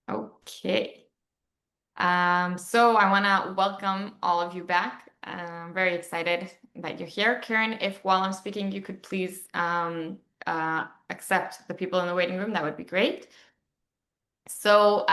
Okay. So I want to welcome all of you back. I'm very excited that you're here. Karen, if while I'm speaking, you could please accept the people in the waiting room, that would be great. So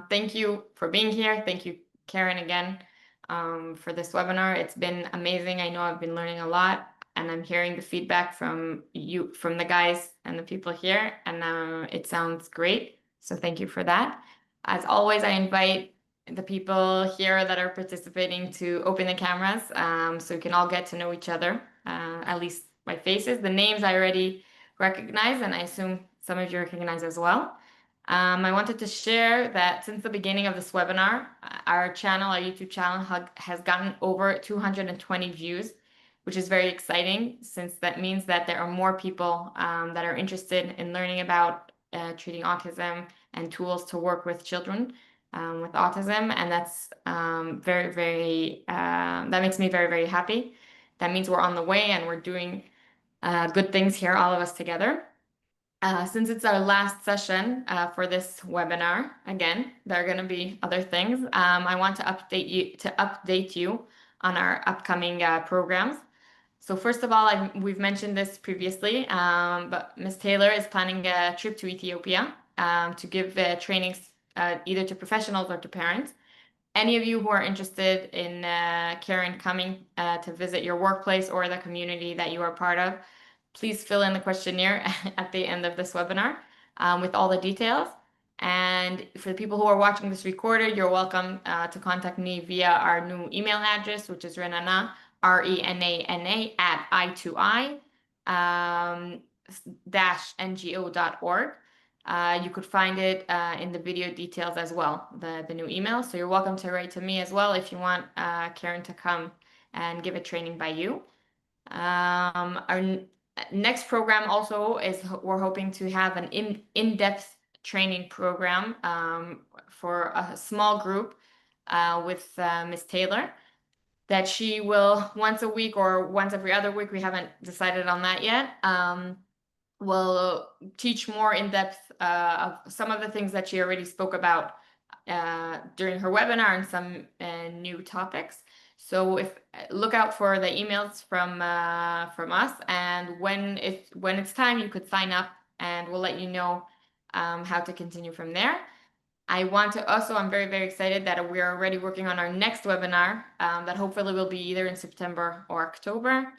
thank you for being here. Thank you, Karen, again, for this webinar. It's been amazing. I know I've been learning a lot, and I'm hearing the feedback from you, from the guys and the people here, and it sounds great. So thank you for that. As always, I invite the people here that are participating to open the cameras, so we can all get to know each other, at least by faces. The names I already recognize, and I assume some of you recognize as well. I wanted to share that since the beginning of this webinar, our channel, our YouTube channel, has gotten over 220 views, which is very exciting since that means that there are more people that are interested in learning about treating autism and tools to work with children with autism. And that's that makes me very, very happy. That means we're on the way and we're doing good things here, all of us together. Since it's our last session for this webinar, again, there are going to be other things. I want to update you on our upcoming programs. So first of all, we've mentioned this previously, but Ms. Taylor is planning a trip to Ethiopia to give trainings either to professionals or to parents. Any of you who are interested in Karen coming to visit your workplace or the community that you are part of, please fill in the questionnaire at the end of this webinar with all the details. And for the people who are watching this recorded, you're welcome to contact me via our new email address, which is Renana, RENANA at I2I -ngo.org. You could find it in the video details as well, the new email. So you're welcome to write to me as well if you want Karen to come and give a training by you. Our next program also is we're hoping to have an in-depth training program for a small group with Ms. Taylor that she will once a week or once every other week, we haven't decided on that yet, will teach more in depth of some of the things that she already spoke about during her webinar and some new topics. So look out for the emails from us, and when it's time, you could sign up, and we'll let you know how to continue from there. I'm very, very excited that we're already working on our next webinar that hopefully will be either in September or October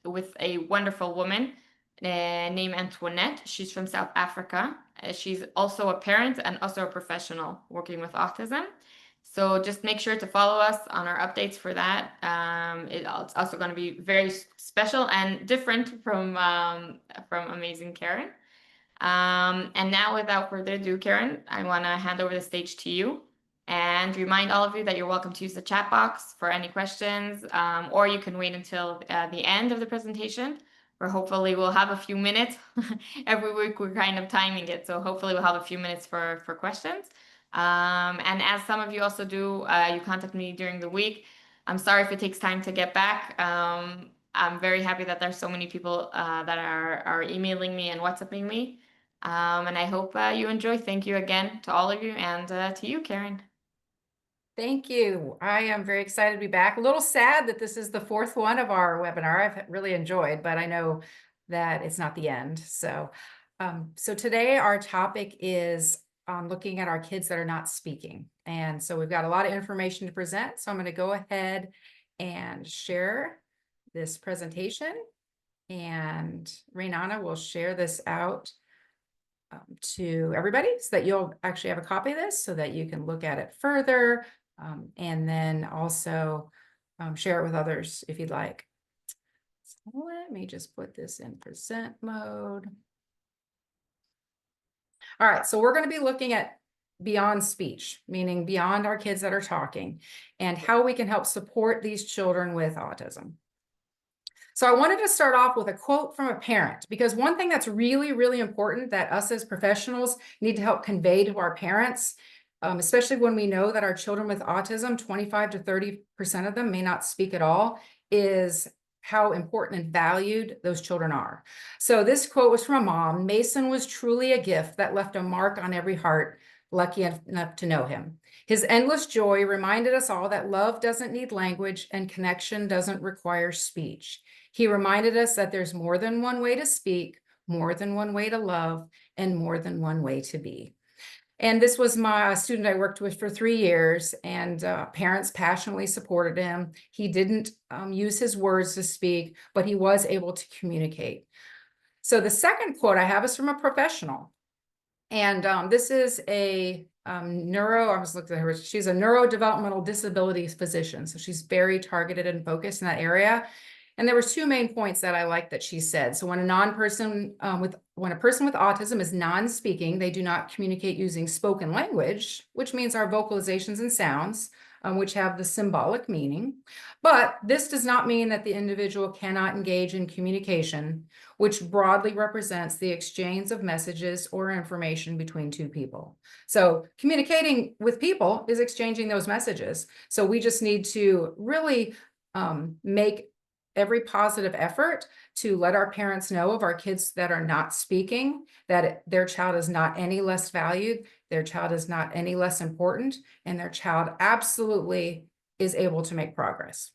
with a wonderful woman named Antoinette. She's from South Africa. She's also a parent and also a professional working with autism. So just make sure to follow us on our updates for that. It's also going to be very special and different from Amazing Karen. And now, without further ado, Karen, I want to hand over the stage to you and remind all of you that you're welcome to use the chat box for any questions, or you can wait until the end of the presentation, where hopefully we'll have a few minutes. Every week we're kind of timing it, so hopefully we'll have a few minutes for questions. And as some of you also do, you contact me during the week. I'm sorry if it takes time to get back. I'm very happy that there's so many people that are emailing me and WhatsApping me. And I hope you enjoy. Thank you again to all of you, and to you, Karen. Thank you. I am very excited to be back. A little sad that this is the fourth one of our webinar. I've really enjoyed, but I know that it's not the end. So today our topic is on looking at our kids that are not speaking. And so we've got a lot of information to present. So I'm going to go ahead and share this presentation, and Renana will share this out to everybody so that you'll actually have a copy of this so that you can look at it further, and then also share it with others if you'd like. So let me just put this in present mode. All right, so we're going to be looking at beyond speech, meaning beyond our kids that are talking, and how we can help support these children with autism. So I wanted to start off with a quote from a parent, because one thing that's really, really important that us as professionals need to help convey to our parents, especially when we know that our children with autism, 25 to 30% of them may not speak at all, is how important and valued those children are. So this quote was from a mom. "Mason was truly a gift that left a mark on every heart. lucky enough to know him. His endless joy reminded us all that love doesn't need language and connection doesn't require speech. He reminded us that there's more than one way to speak, more than one way to love, and more than one way to be. And this was my student I worked with for 3 years, and parents passionately supported him. He didn't use his words to speak, but he was able to communicate. So the second quote I have is from a professional. And this is a I was looking at her, she's a neurodevelopmental disabilities physician. So she's very targeted and focused in that area. And there were 2 main points that I like that she said. So when a person with autism is non-speaking, they do not communicate using spoken language, which means our vocalizations and sounds, which have the symbolic meaning. But this does not mean that the individual cannot engage in communication, which broadly represents the exchange of messages or information between 2 people. So communicating with people is exchanging those messages. So we just need to really make every positive effort to let our parents know of our kids that are not speaking, that their child is not any less valued, their child is not any less important, and their child absolutely is able to make progress.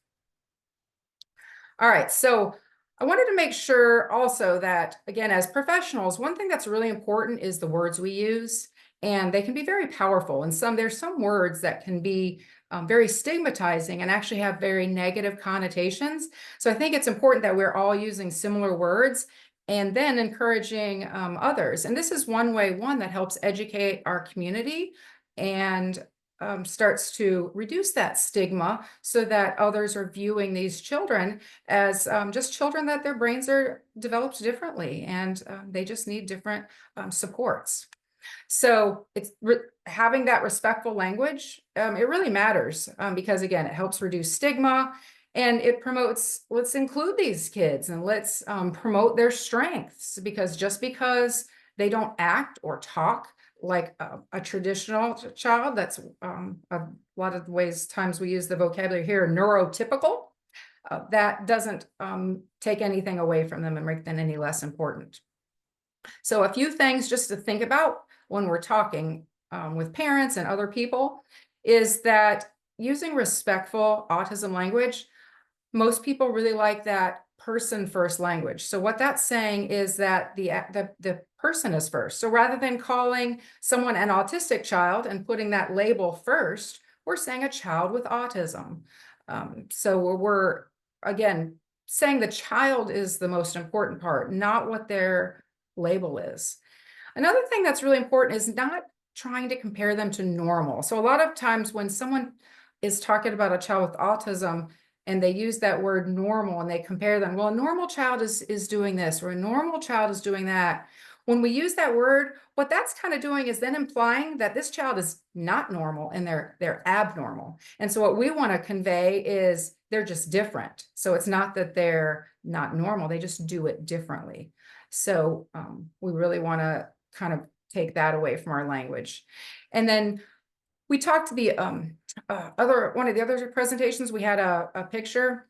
All right, so I wanted to make sure also that, again, as professionals, one thing that's really important is the words we use, and they can be very powerful. And there's some words that can be very stigmatizing and actually have very negative connotations. So I think it's important that we're all using similar words and then encouraging others. And this is one way, that helps educate our community and starts to reduce that stigma so that others are viewing these children as just children that their brains are developed differently and they just need different supports. So it's having that respectful language, it really matters because again, it helps reduce stigma and it promotes, let's include these kids and let's promote their strengths, because just because they don't act or talk like a traditional child, that's a lot of the ways times we use the vocabulary here, neurotypical, that doesn't take anything away from them and make them any less important. So a few things just to think about when we're talking with parents and other people is that using respectful autism language, most people really like that person first language. So what that's saying is that the person is first. So rather than calling someone an autistic child and putting that label first, we're saying a child with autism. So we're again saying the child is the most important part, not what their label is. Another thing that's really important is not trying to compare them to normal. So a lot of times when someone is talking about a child with autism and they use that word normal and they compare them, well, a normal child is doing this, or a normal child is doing that. When we use that word, what that's kind of doing is then implying that this child is not normal and they're abnormal. And so what we want to convey is they're just different. So it's not that they're not normal, they just do it differently. So we really want to kind of take that away from our language. And then we talked to the one of the other presentations, we had a picture.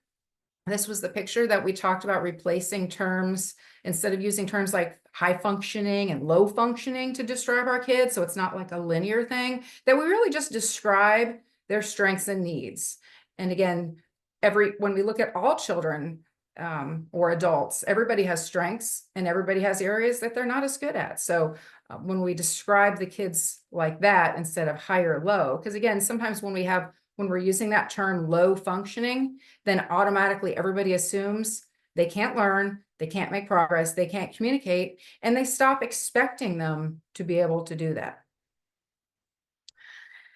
This was the picture that we talked about replacing terms, instead of using terms like high functioning and low functioning to describe our kids. So it's not like a linear thing, that we really just describe their strengths and needs. And again, when we look at all children, or adults, everybody has strengths and everybody has areas that they're not as good at. So when we describe the kids like that instead of high or low, because again, sometimes when we're using that term low functioning, then automatically everybody assumes they can't learn, they can't make progress, they can't communicate, and they stop expecting them to be able to do that.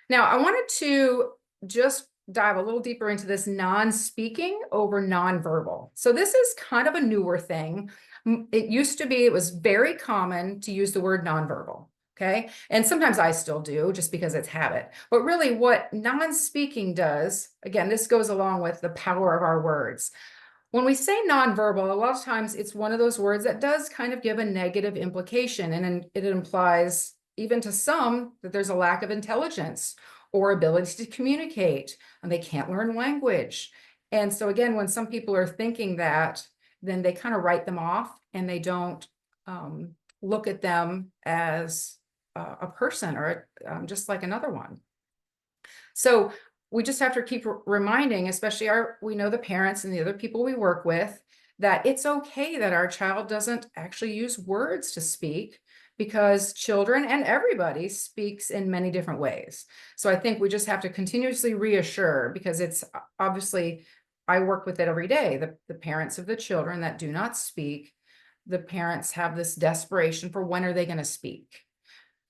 Now, I wanted to just dive a little deeper into this non-speaking over nonverbal. So this is kind of a newer thing. It was very common to use the word nonverbal, okay? And sometimes I still do, just because it's habit. But really what non-speaking does, again, this goes along with the power of our words. When we say nonverbal, a lot of times it's one of those words that does kind of give a negative implication, and it implies, even to some, that there's a lack of intelligence or ability to communicate, and they can't learn language. And so again, when some people are thinking that, then they kind of write them off and they don't look at them as a person or just like another one. So we just have to keep reminding, especially we know the parents and the other people we work with, that it's okay that our child doesn't actually use words to speak, because children and everybody speaks in many different ways. So I think we just have to continuously reassure, because it's obviously, I work with it every day, the parents of the children that do not speak, the parents have this desperation for when are they going to speak.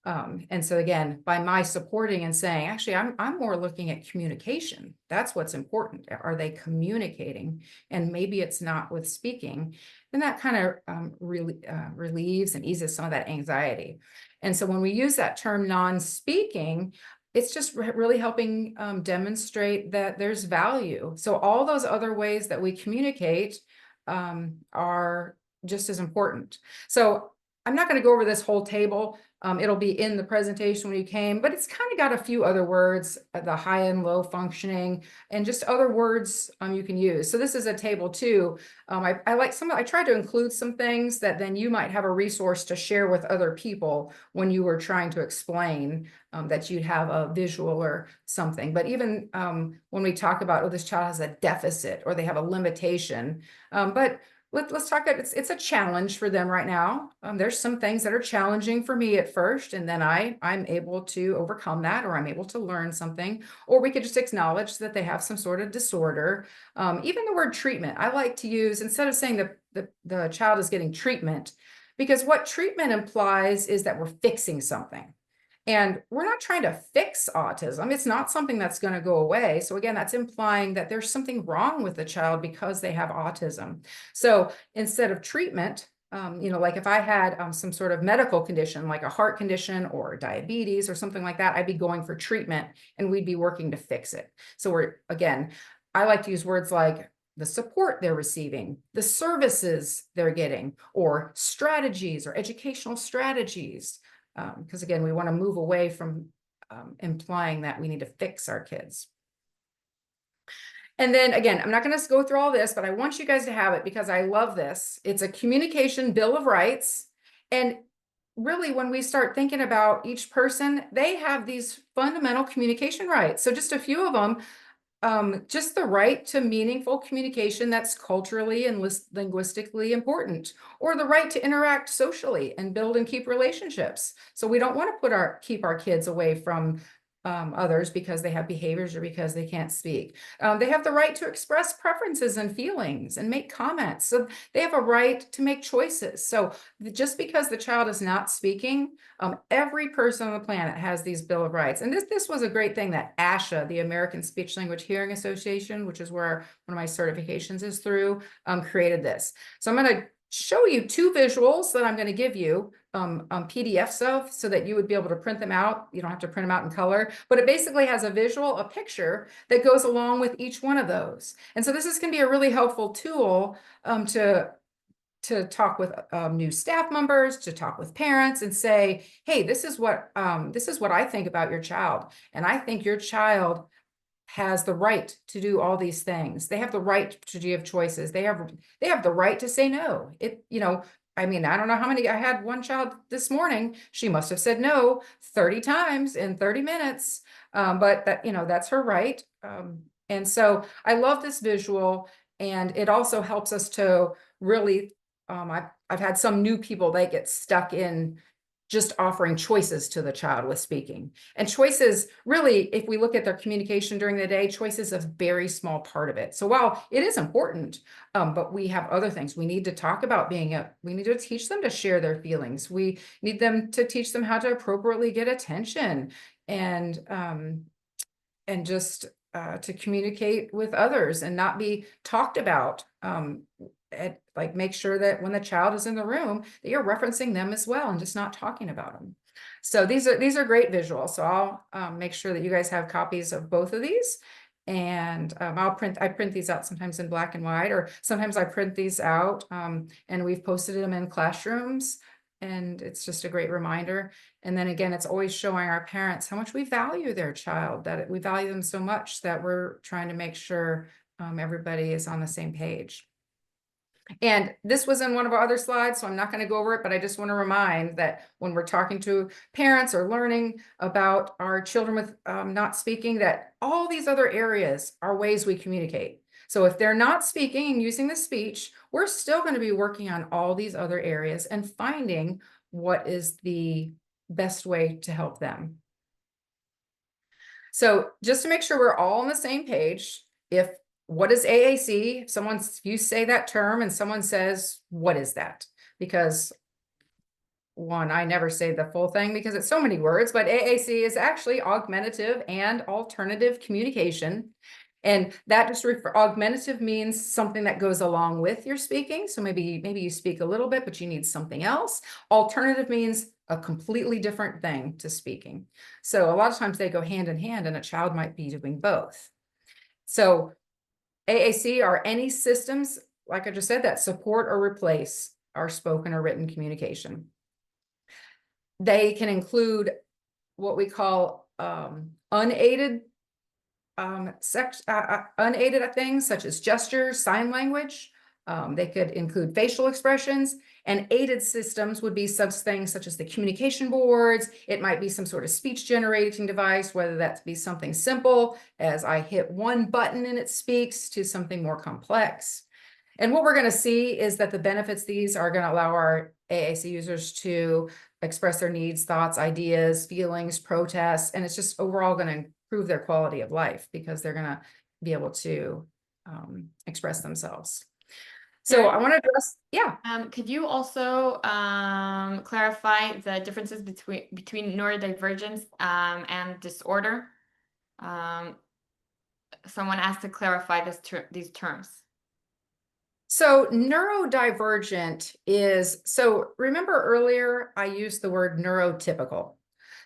And so again, by my supporting and saying, actually, I'm more looking at communication. That's what's important. Are they communicating? And maybe it's not with speaking. And that kind of really relieves and eases some of that anxiety. And so when we use that term non-speaking, it's just really helping demonstrate that there's value. So all those other ways that we communicate are just as important. So I'm not going to go over this whole table. It'll be in the presentation when you came, but it's kind of got a few other words, the high and low functioning, and just other words you can use. So this is a table too. I like I tried to include some things that then you might have a resource to share with other people when you were trying to explain, that you'd have a visual or something. But even when we talk about, oh, this child has a deficit or they have a limitation, but let's talk about it's a challenge for them right now. There's some things that are challenging for me at first, and then I'm able to overcome that, or I'm able to learn something, or we could just acknowledge that they have some sort of disorder. Even the word treatment, I like to use instead of saying the child is getting treatment, because what treatment implies is that we're fixing something. And we're not trying to fix autism. It's not something that's going to go away. So again, that's implying that there's something wrong with the child because they have autism. So instead of treatment, like if I had some sort of medical condition, like a heart condition or diabetes or something like that, I'd be going for treatment and we'd be working to fix it. So I like to use words like the support they're receiving, the services they're getting, or strategies or educational strategies. Because again, we want to move away from implying that we need to fix our kids. And then again, I'm not going to go through all this, but I want you guys to have it because I love this. It's a communication bill of rights. And really, when we start thinking about each person, they have these fundamental communication rights. So just a few of them. Just the right to meaningful communication that's culturally and linguistically important, or the right to interact socially and build and keep relationships. So we don't want to keep our kids away from others because they have behaviors or because they can't speak. They have the right to express preferences and feelings and make comments. So they have a right to make choices. So just because the child is not speaking, every person on the planet has these Bill of Rights. And this was a great thing that ASHA, the American Speech Language Hearing Association, which is where one of my certifications is through, created this. So I'm going to show you two visuals that I'm going to give you PDFs of, so that you would be able to print them out. You don't have to print them out in color, but it basically has a visual, a picture that goes along with each one of those. And so this is going to be a really helpful tool to talk with new staff members, to talk with parents and say, hey, this is what I think about your child. And I think your child has the right to do all these things. They have the right to give choices. They have the right to say no. I mean, I don't know how many, I had one child this morning, she must have said no 30 times in 30 minutes. But that's her right. And so I love this visual, and it also helps us to really, I've had some new people, they get stuck in just offering choices to the child with speaking. And choices, really, if we look at their communication during the day, choice is a very small part of it. So while it is important, but we have other things. We need to talk about we need to teach them to share their feelings. We need them to teach them how to appropriately get attention and just to communicate with others and not be talked about. Like make sure that when the child is in the room that you're referencing them as well and just not talking about them. So these are great visuals. So I'll make sure that you guys have copies of both of these. And I print these out sometimes in black and white, or sometimes I print these out and we've posted them in classrooms. And it's just a great reminder. And then again, it's always showing our parents how much we value their child, that we value them so much that we're trying to make sure everybody is on the same page. And this was in one of our other slides, so I'm not going to go over it, but I just want to remind that when we're talking to parents or learning about our children with not speaking, that all these other areas are ways we communicate. So if they're not speaking and using the speech, we're still going to be working on all these other areas and finding what is the best way to help them. So just to make sure we're all on the same page, what is AAC? If you say that term and someone says, what is that? Because one, I never say the full thing because it's so many words, but AAC is actually augmentative and alternative communication. And that just augmentative means something that goes along with your speaking. So maybe you speak a little bit, but you need something else. Alternative means a completely different thing to speaking. So a lot of times they go hand in hand, and a child might be doing both. So AAC are any systems, like I just said, that support or replace our spoken or written communication. They can include what we call unaided unaided things such as gestures, sign language. They could include facial expressions, and aided systems would be such things such as the communication boards. It might be some sort of speech generating device, whether that be something simple as I hit one button and it speaks, to something more complex. And what we're going to see is that the benefits these are going to allow our AAC users to express their needs, thoughts, ideas, feelings, protests, and it's just overall going to improve their quality of life because they're going to be able to express themselves. So Karen, I want to address, yeah. could you also clarify the differences between neurodivergence and disorder? Someone asked to clarify these terms. So neurodivergent is, so remember earlier I used the word neurotypical.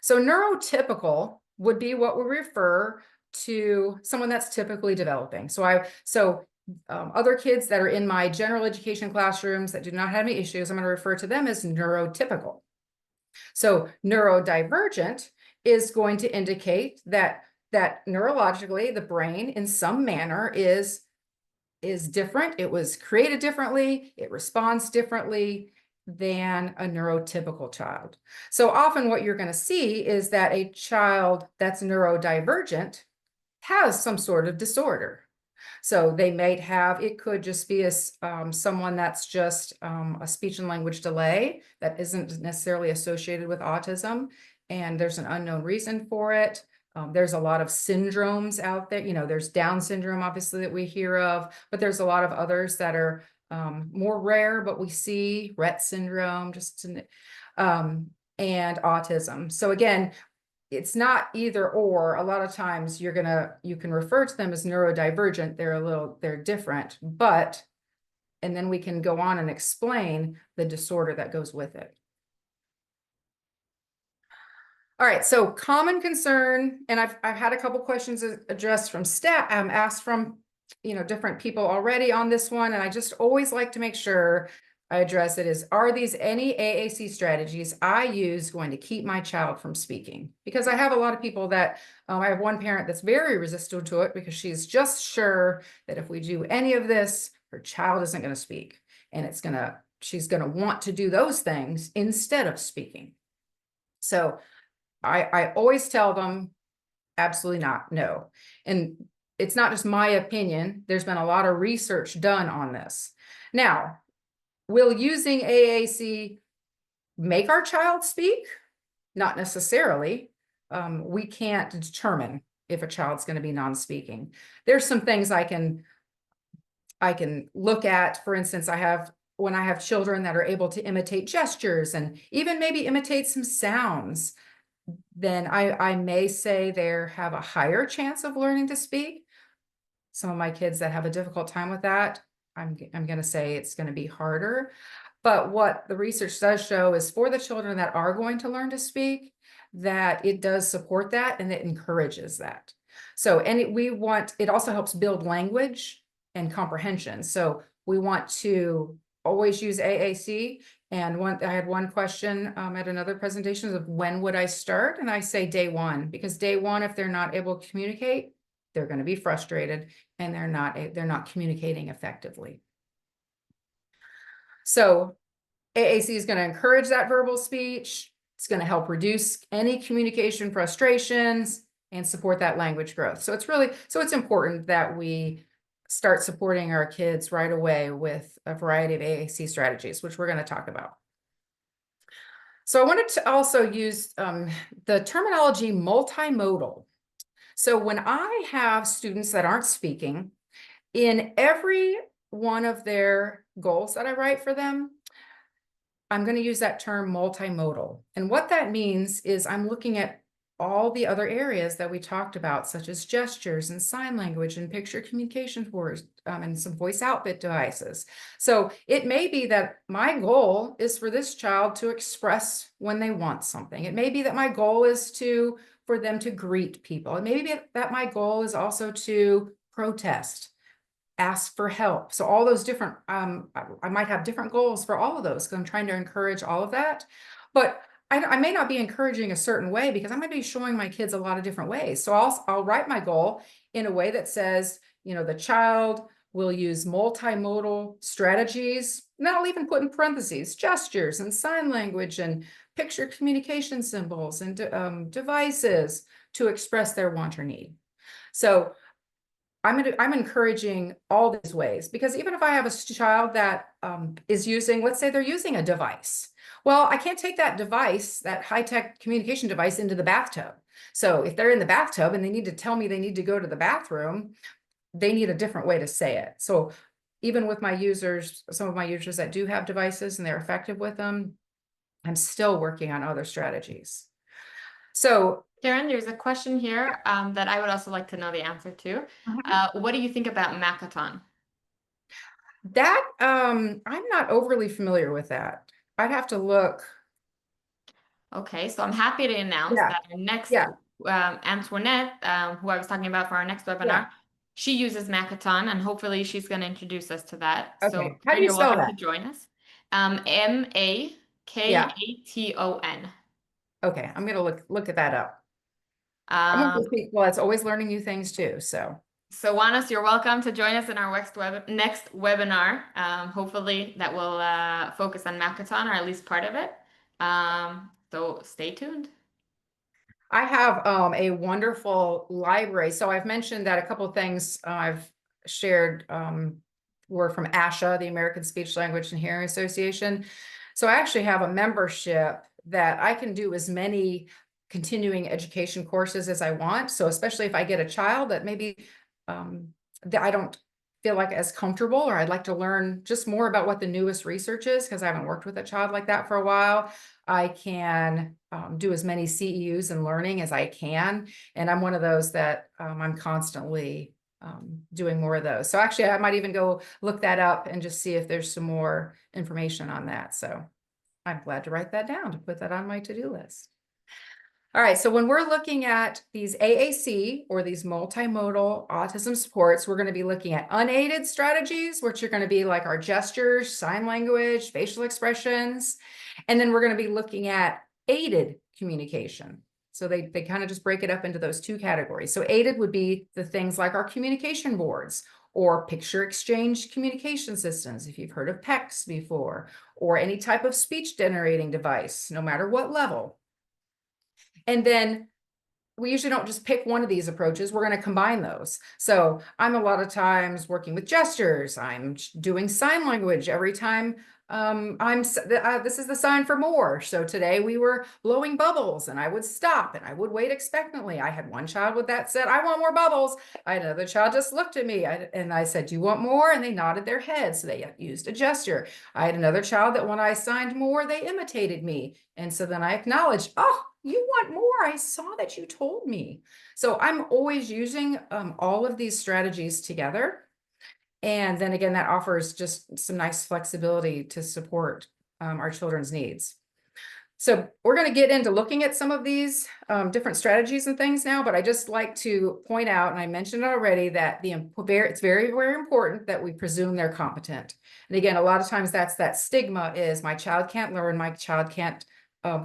So neurotypical would be what we refer to someone that's typically developing. So other kids that are in my general education classrooms that do not have any issues, I'm going to refer to them as neurotypical. So neurodivergent is going to indicate that neurologically the brain in some manner is different. It was created differently. It responds differently than a neurotypical child. So often what you're going to see is that a child that's neurodivergent has some sort of disorder. So they might have, it could just be someone that's just a speech and language delay that isn't necessarily associated with autism, and there's an unknown reason for it. There's a lot of syndromes out there. There's Down syndrome, obviously, that we hear of, but there's a lot of others that are more rare, but we see Rett syndrome, and autism. So again, it's not either or. A lot of times you can refer to them as neurodivergent. They're different, and then we can go on and explain the disorder that goes with it. All right, so common concern, and I've had a couple questions addressed from staff, asked from different people already on this one, and I just always like to make sure I address it are these any AAC strategies I use going to keep my child from speaking? Because I have a lot of people that, I have one parent that's very resistant to it because she's just sure that if we do any of this, her child isn't going to speak, and she's going to want to do those things instead of speaking. So I always tell them, absolutely not, no. And it's not just my opinion. There's been a lot of research done on this. Now, will using AAC make our child speak? Not necessarily. We can't determine if a child's going to be non-speaking. There's some things I can look at. For instance, when I have children that are able to imitate gestures and even maybe imitate some sounds, then I may say they have a higher chance of learning to speak. Some of my kids that have a difficult time with that, I'm going to say it's going to be harder. But what the research does show is for the children that are going to learn to speak, that it does support that and it encourages that. So, it also helps build language and comprehension. So we want to always use AAC. And I had one question at another presentation of when would I start? And I say day one, because day one, if they're not able to communicate, they're going to be frustrated and they're not communicating effectively. So AAC is going to encourage that verbal speech. It's going to help reduce any communication frustrations and support that language growth. So it's important that we start supporting our kids right away with a variety of AAC strategies, which we're going to talk about. So I wanted to also use the terminology multimodal. So when I have students that aren't speaking, in every one of their goals that I write for them, I'm going to use that term multimodal. And what that means is I'm looking at all the other areas that we talked about, such as gestures and sign language and picture communication boards, and some voice output devices. So it may be that my goal is for this child to express when they want something. It may be that my goal is for them to greet people. It may be that my goal is also to protest, ask for help. So all those different, I might have different goals for all of those because I'm trying to encourage all of that. But I may not be encouraging a certain way because I might be showing my kids a lot of different ways. So I'll write my goal in a way that says, the child will use multimodal strategies. And then I'll even put in parentheses gestures and sign language and picture communication symbols and devices to express their want or need. So I'm encouraging all these ways because even if I have a child that is using, let's say they're using a device. Well, I can't take that device, that high-tech communication device, into the bathtub. So if they're in the bathtub and they need to tell me they need to go to the bathroom, they need a different way to say it. So even with my users, some of my users that do have devices and they're effective with them, I'm still working on other strategies. So Karen, there's a question here that I would also like to know the answer to. What do you think about Makaton? that I'm not overly familiar with that. I'd have to look. Okay, so I'm happy to announce Yeah, that our next yeah, Antoinette, who I was talking about for our next webinar, yeah. she uses Makaton, and hopefully she's going to introduce us to that. So Okay. How do Karen, you you're spell welcome to that? join us. Yeah. Makaton. Okay. I'm gonna look at that up. I'm going to Um, speak. Well, it's always learning new things too. So so Juanes, you're welcome to join us in our next webinar. Hopefully that will focus on Makaton, or at least part of it. So stay tuned. I have a wonderful library. So I've mentioned that a couple of things I've shared were from ASHA, the American Speech Language and Hearing Association. So I actually have a membership that I can do as many continuing education courses as I want. So especially if I get a child that maybe that I don't feel like as comfortable, or I'd like to learn just more about what the newest research is because I haven't worked with a child like that for a while. I can do as many CEUs and learning as I can. And I'm one of those that I'm constantly doing more of those. So actually, I might even go look that up and just see if there's some more information on that. So I'm glad to write that down, to put that on my to-do list. All right, so when we're looking at these AAC or these multimodal autism supports, we're going to be looking at unaided strategies, which are going to be like our gestures, sign language, facial expressions. And then we're going to be looking at aided communication. So they kind of just break it up into those two categories. So aided would be the things like our communication boards or picture exchange communication systems, if you've heard of PECs before, or any type of speech generating device, no matter what level. And then we usually don't just pick one of these approaches. We're going to combine those. So I'm a lot of times working with gestures. I'm doing sign language every time this is the sign for more. So today we were blowing bubbles and I would stop and I would wait expectantly. I had one child with that said, I want more bubbles. I had another child just looked at me and I said, do you want more? And they nodded their heads. So they used a gesture. I had another child that when I signed more, they imitated me. And so then I acknowledged, oh, you want more? I saw that you told me. So I'm always using all of these strategies together. And then again, that offers just some nice flexibility to support our children's needs. So we're going to get into looking at some of these different strategies and things now, but I just like to point out, and I mentioned already, that it's very, very important that we presume they're competent. And again, a lot of times that stigma is my child can't learn, my child can't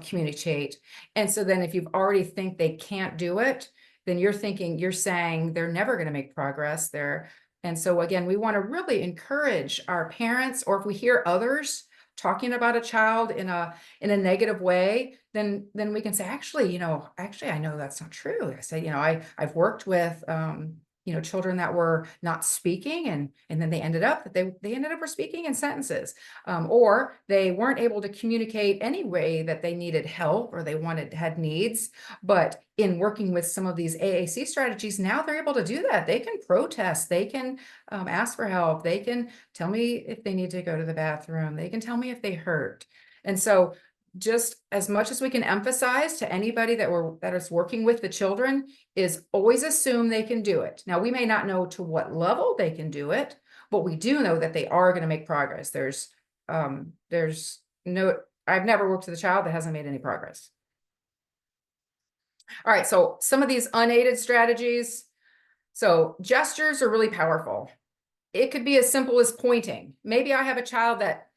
communicate. And so then if you already think they can't do it, then you're saying they're never going to make progress there. And so again, we want to really encourage our parents, or if we hear others talking about a child in a negative way, then we can say, actually, actually, I know that's not true. I say, I've worked with children that were not speaking, and then they ended up were speaking in sentences, or they weren't able to communicate any way that they needed help or they had needs. But in working with some of these AAC strategies, now they're able to do that. They can protest, they can ask for help, they can tell me if they need to go to the bathroom, they can tell me if they hurt. And so just as much as we can emphasize to anybody that is working with the children is always assume they can do it. Now, we may not know to what level they can do it, but we do know that they are going to make progress. There's no, I've never worked with a child that hasn't made any progress. All right, so some of these unaided strategies. So gestures are really powerful. It could be as simple as pointing. Maybe I have a child that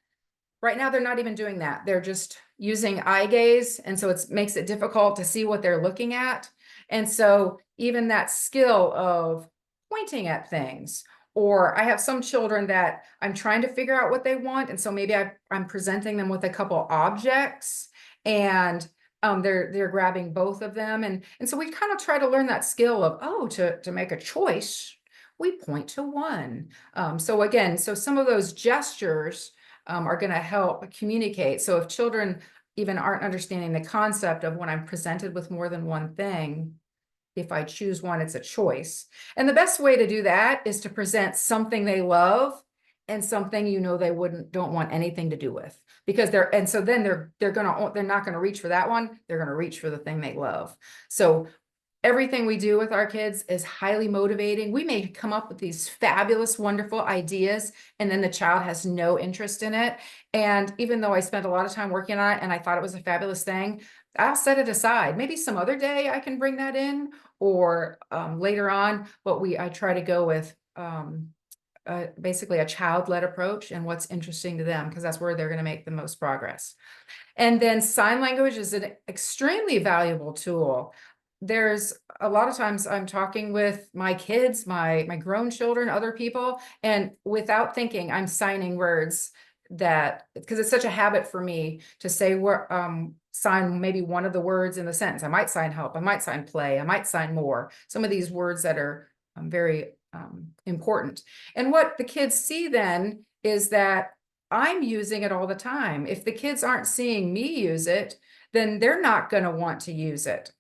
right now they're not even doing that. They're just using eye gaze. And so it makes it difficult to see what they're looking at. And so even that skill of pointing at things, or I have some children that I'm trying to figure out what they want. And so maybe I'm presenting them with a couple objects, and they're grabbing both of them. And so we kind of try to learn that skill of, to make a choice, we point to one. So again, some of those gestures are going to help communicate. So if children even aren't understanding the concept of when I'm presented with more than one thing, if I choose one, it's a choice. And the best way to do that is to present something they love and something they don't want anything to do with, because they're not going to reach for that one. They're going to reach for the thing they love. So everything we do with our kids is highly motivating. We may come up with these fabulous, wonderful ideas, and then the child has no interest in it. And even though I spent a lot of time working on it and I thought it was a fabulous thing, I'll set it aside. Maybe some other day I can bring that in, or later on. But I try to go with basically a child-led approach and what's interesting to them, because that's where they're going to make the most progress. And then sign language is an extremely valuable tool. There's a lot of times I'm talking with my kids, my grown children, other people, and without thinking, I'm signing words because it's such a habit for me to say sign maybe one of the words in the sentence. I might sign help, I might sign play, I might sign more. Some of these words that are very important. And what the kids see then is that I'm using it all the time. If the kids aren't seeing me use it, then they're not going to want to use it.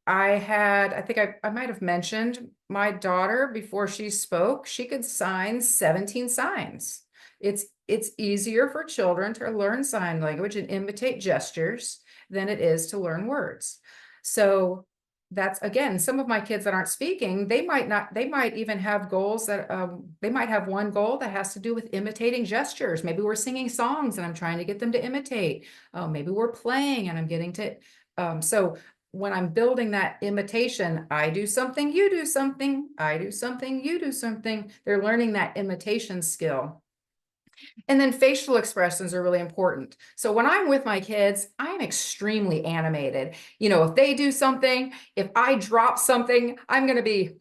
I think I might have mentioned my daughter before she spoke, she could sign 17 signs. It's easier for children to learn sign language and imitate gestures than it is to learn words. So that's, again, some of my kids that aren't speaking, they might even have goals that they might have one goal that has to do with imitating gestures. Maybe we're singing songs and I'm trying to get them to imitate. Maybe we're playing and I'm getting to, so when I'm building that imitation, I do something, you do something, I do something, you do something. They're learning that imitation skill. And then facial expressions are really important. So when I'm with my kids, I'm extremely animated. If they do something, if I drop something, I'm going to be,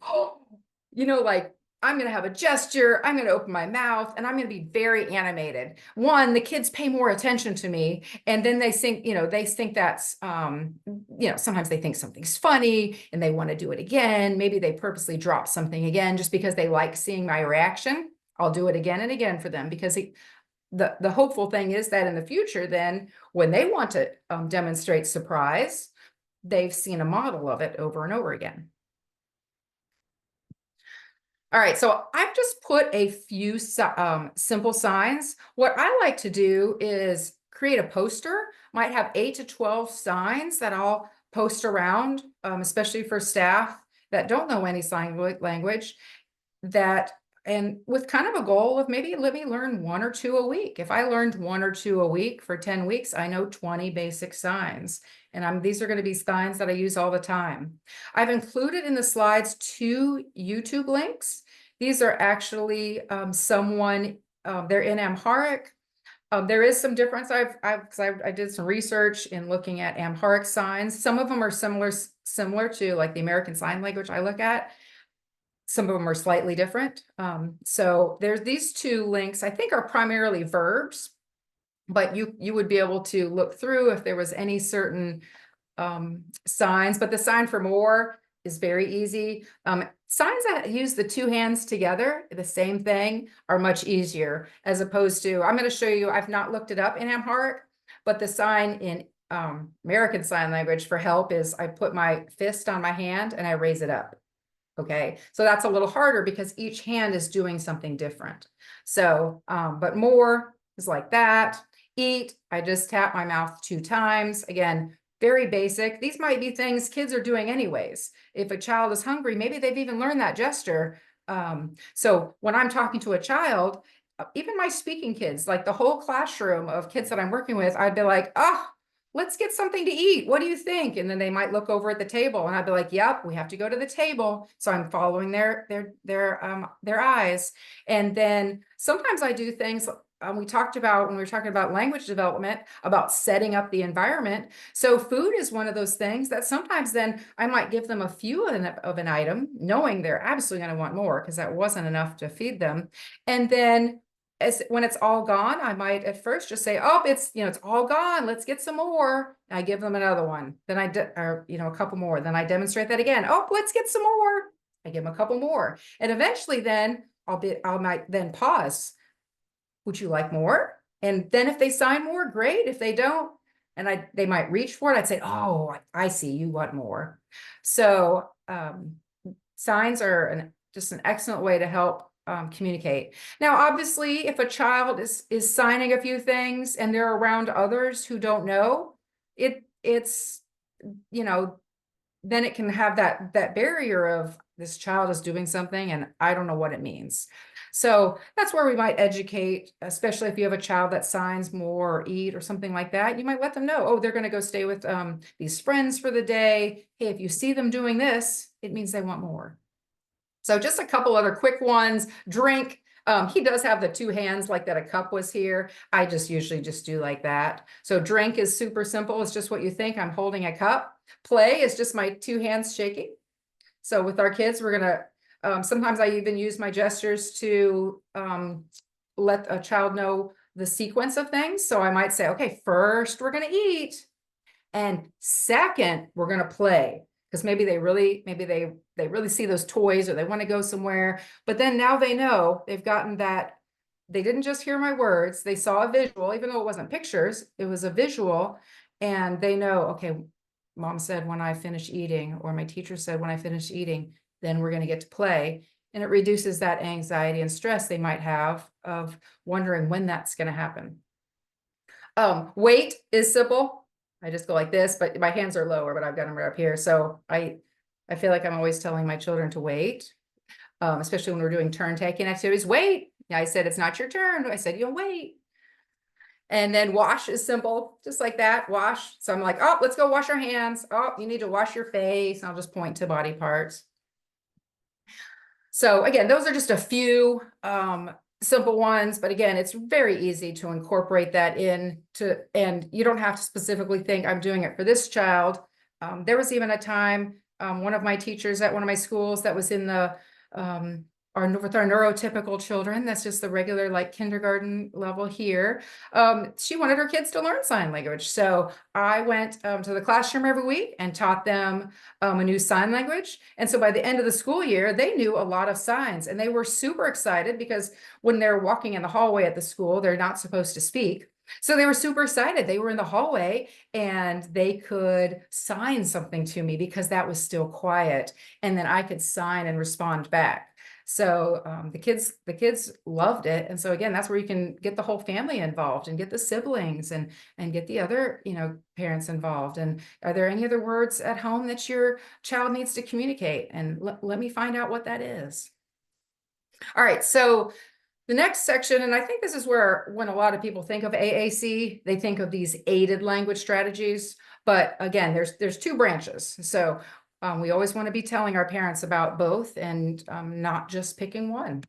like, I'm going to have a gesture, I'm going to open my mouth, and I'm going to be very animated. One, the kids pay more attention to me, and then they think, they think that's, sometimes they think something's funny and they want to do it again. Maybe they purposely drop something again just because they like seeing my reaction. I'll do it again and again for them, because the hopeful thing is that in the future, then when they want to demonstrate surprise, they've seen a model of it over and over again. All right, so I've just put a few simple signs. What I like to do is create a poster, might have 8 to 12 signs that I'll post around, especially for staff that don't know any sign language, and with kind of a goal of maybe let me learn 1 or 2 a week. If I learned 1 or 2 a week for 10 weeks, I know 20 basic signs. And these are going to be signs that I use all the time. I've included in the slides 2 YouTube links. These are actually they're in Amharic. There is some difference. I did some research in looking at Amharic signs. Some of them are similar to like the American Sign Language I look at. Some of them are slightly different. So there's these 2 links, I think, are primarily verbs. but you would be able to look through if there was any certain signs, but the sign for more is very easy. Signs that use the two hands together, the same thing, are much easier as opposed to, I'm going to show you, I've not looked it up in Amharic, but the sign in American Sign Language for help is I put my fist on my hand and I raise it up. Okay, so that's a little harder because each hand is doing something different. So, but more is like that. Eat, I just tap my mouth 2 times. Again, very basic. These might be things kids are doing anyways. If a child is hungry, maybe they've even learned that gesture. So when I'm talking to a child, even my speaking kids, like the whole classroom of kids that I'm working with, I'd be like, oh, let's get something to eat. What do you think? And then they might look over at the table and I'd be like, yep, we have to go to the table. So I'm following their eyes. And then sometimes I do things we talked about when we were talking about language development, about setting up the environment. So food is one of those things that sometimes then I might give them a few of an item, knowing they're absolutely going to want more because that wasn't enough to feed them. And then when it's all gone, I might at first just say, oh, it's all gone. Let's get some more. I give them another one. Then a couple more. Then I demonstrate that again. Oh, let's get some more. I give them a couple more. And eventually then I might then pause. Would you like more? And then if they sign more, great. If they don't, and they might reach for it, I'd say, oh, I see, you want more. So signs are just an excellent way to help communicate. Now, obviously, if a child is signing a few things and they're around others who don't know, it's then it can have that barrier of this child is doing something and I don't know what it means. So that's where we might educate, especially if you have a child that signs more or eat or something like that. You might let them know, oh, they're going to go stay with these friends for the day. Hey, if you see them doing this, it means they want more. So just a couple other quick ones. Drink. He does have the 2 hands like that a cup was here. I just usually just do like that. So drink is super simple. It's just what you think. I'm holding a cup. Play is just my 2 hands shaking. So with our kids, we're going to, sometimes I even use my gestures to let a child know the sequence of things. So I might say, okay, first we're going to eat. And second, we're going to play. Because maybe they really see those toys or they want to go somewhere. But then now they know they've gotten that. They didn't just hear my words. They saw a visual, even though it wasn't pictures, it was a visual. And they know, okay, mom said when I finish eating, or my teacher said when I finish eating, then we're going to get to play. And it reduces that anxiety and stress they might have of wondering when that's going to happen. Wait is simple. I just go like this, but my hands are lower, but I've got them right up here. So I feel like I'm always telling my children to wait, especially when we're doing turn taking activities. Wait. I said, it's not your turn. I said, you'll wait. And then wash is simple, just like that, wash. So I'm like, oh, let's go wash our hands. Oh, you need to wash your face. And I'll just point to body parts. So again, those are just a few simple ones, but again, it's very easy to incorporate that and you don't have to specifically think I'm doing it for this child. There was even a time, one of my teachers at one of my schools that was in the, with our neurotypical children, that's just the regular like kindergarten level here. She wanted her kids to learn sign language. So I went to the classroom every week and taught them a new sign language. And so by the end of the school year, they knew a lot of signs and they were super excited because when they're walking in the hallway at the school, they're not supposed to speak. So they were super excited. They were in the hallway and they could sign something to me because that was still quiet. And then I could sign and respond back. So the kids loved it. And so again, that's where you can get the whole family involved and get the siblings and get the other, parents involved. And are there any other words at home that your child needs to communicate? And let me find out what that is. All right. So the next section, and I think this is where when a lot of people think of AAC, they think of these aided language strategies. But again, there's 2 branches. So we always want to be telling our parents about both and not just picking one.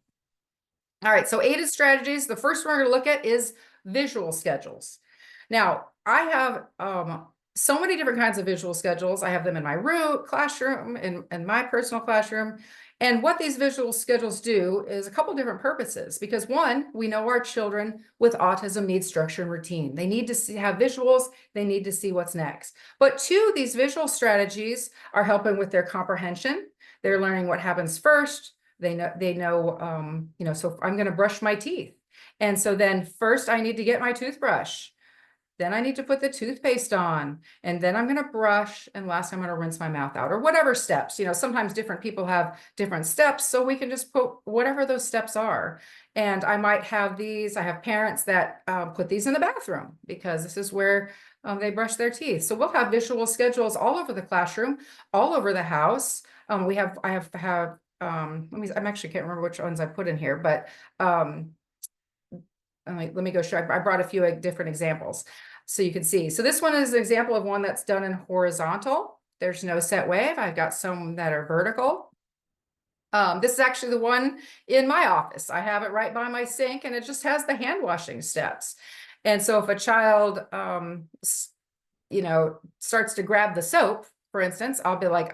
All right, so aided strategies. The first one we're going to look at is visual schedules. Now, I have so many different kinds of visual schedules. I have them in my classroom, in my personal classroom. And what these visual schedules do is a couple different purposes, because one, we know our children with autism need structure and routine. They need to have visuals. They need to see what's next. But two, these visual strategies are helping with their comprehension. They're learning what happens first. They know, so I'm going to brush my teeth. And so then first I need to get my toothbrush. Then I need to put the toothpaste on, and then I'm going to brush, and last I'm going to rinse my mouth out, or whatever steps. Sometimes different people have different steps, so we can just put whatever those steps are. And I might have these. I have parents that put these in the bathroom because this is where they brush their teeth. So we'll have visual schedules all over the classroom, all over the house. I actually can't remember which ones I put in here, but let me go show. I brought a few different examples so you can see. So this one is an example of one that's done in horizontal. There's no set wave. I've got some that are vertical. This is actually the one in my office. I have it right by my sink, and it just has the hand washing steps. And so if a child, starts to grab the soap, for instance, I'll be like,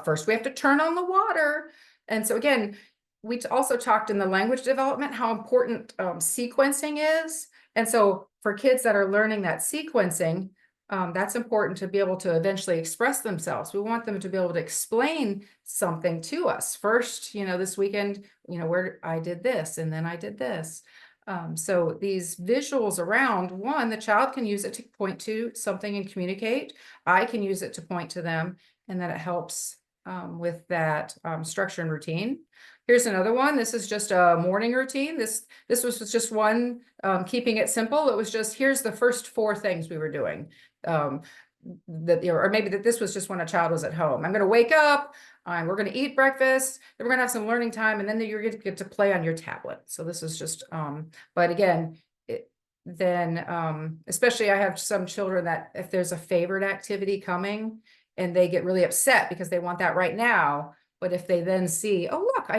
first we have to turn on the water. And so again, we also talked in the language development how important sequencing is. And so for kids that are learning that sequencing, that's important to be able to eventually express themselves. We want them to be able to explain something to us. First, this weekend, where I did this, and then I did this. So these visuals around, one, the child can use it to point to something and communicate. I can use it to point to them, and then it helps with that structure and routine. Here's another one. This is just a morning routine. This was just one, keeping it simple. It was just, here's the first 4 things we were doing. Or maybe that this was just when a child was at home. I'm going to wake up, we're going to eat breakfast, then we're going to have some learning time, and then you're going to get to play on your tablet. So this is just, but again, especially I have some children that if there's a favorite activity coming and they get really upset because they want that right now. But if they then see, oh, look,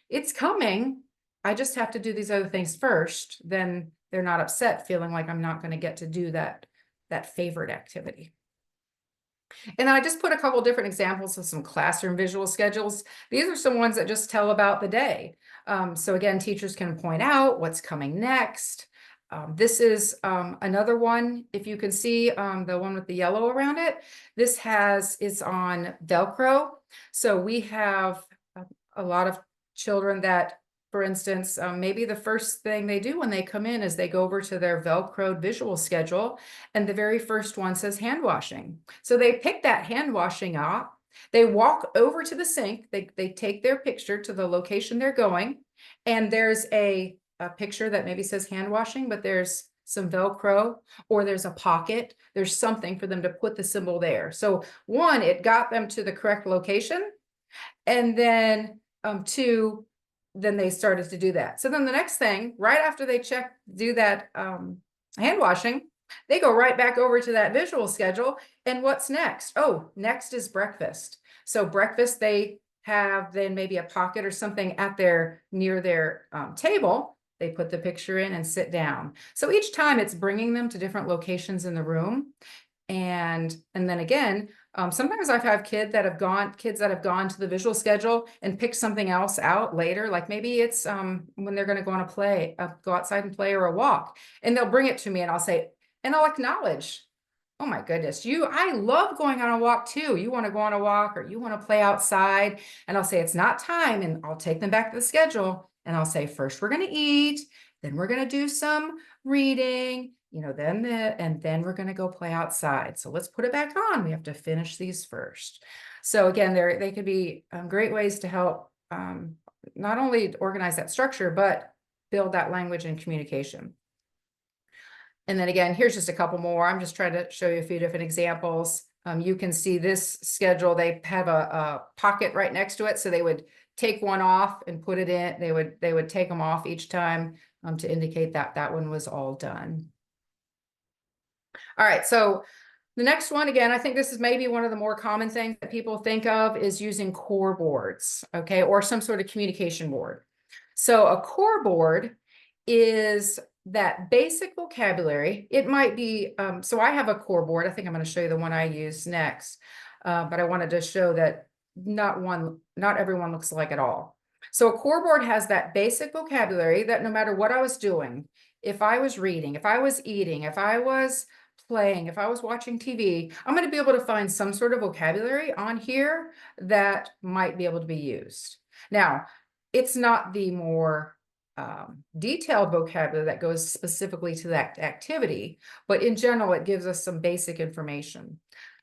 it's coming, I just have to do these other things first, then they're not upset feeling like I'm not going to get to do that favorite activity. And then I just put a couple different examples of some classroom visual schedules. These are some ones that just tell about the day. So again, teachers can point out what's coming next. This is another one. If you can see the one with the yellow around it, it's on Velcro. So we have a lot of children that, for instance, maybe the first thing they do when they come in is they go over to their Velcroed visual schedule, and the very first one says hand washing. So they pick that hand washing up. They walk over to the sink. They take their picture to the location they're going, and there's a picture that maybe says hand washing, but there's some Velcro, or there's a pocket. There's something for them to put the symbol there. So one, it got them to the correct location. And then two, then they started to do that. So then the next thing, right after they do that hand washing, they go right back over to that visual schedule. And what's next? Oh, next is breakfast. So breakfast, they have then maybe a pocket or something near their table. They put the picture in and sit down. So each time it's bringing them to different locations in the room. And then again, sometimes I've had kids that have gone to the visual schedule and picked something else out later. Like maybe it's when they're going to go outside and play or a walk, and they'll bring it to me, and I'll acknowledge, oh my goodness, I love going on a walk too. You want to go on a walk, or you want to play outside? And I'll say, it's not time. And I'll take them back to the schedule, and I'll say, first we're going to eat, then we're going to do some reading, and then we're going to go play outside. So let's put it back on. We have to finish these first. So again, they could be great ways to help not only organize that structure, but build that language and communication. And then again, here's just a couple more. I'm just trying to show you a few different examples. You can see this schedule. They have a pocket right next to it. So they would take one off and put it in. They would take them off each time to indicate that one was all done. All right, so the next one, again, I think this is maybe one of the more common things that people think of is using core boards, okay, or some sort of communication board. So a core board is that basic vocabulary, it might be, so I have a core board. I think I'm going to show you the one I use next. But I wanted to show that not everyone looks alike at all. So a core board has that basic vocabulary that no matter what I was doing, if I was reading, if I was eating, if I was playing, if I was watching TV, I'm going to be able to find some sort of vocabulary on here that might be able to be used. Now, it's not the more detailed vocabulary that goes specifically to that activity, but in general, it gives us some basic information.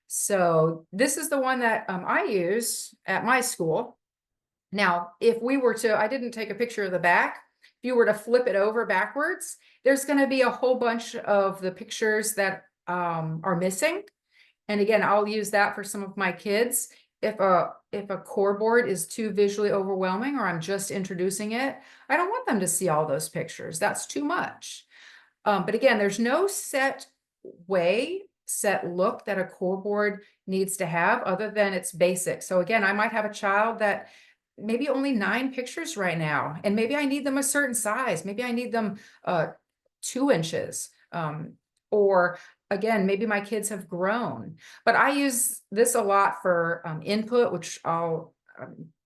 So this is the one that I use at my school. Now, if we were to, I didn't take a picture of the back. If you were to flip it over backwards, there's going to be a whole bunch of the pictures that are missing. And again, I'll use that for some of my kids. If a core board is too visually overwhelming or I'm just introducing it, I don't want them to see all those pictures. That's too much. But again, there's no set look that a core board needs to have other than it's basic. So again, I might have a child that maybe only 9 pictures right now, and maybe I need them a certain size. Maybe I need them 2 inches. Or again, maybe my kids have grown, but I use this a lot for input, which I'm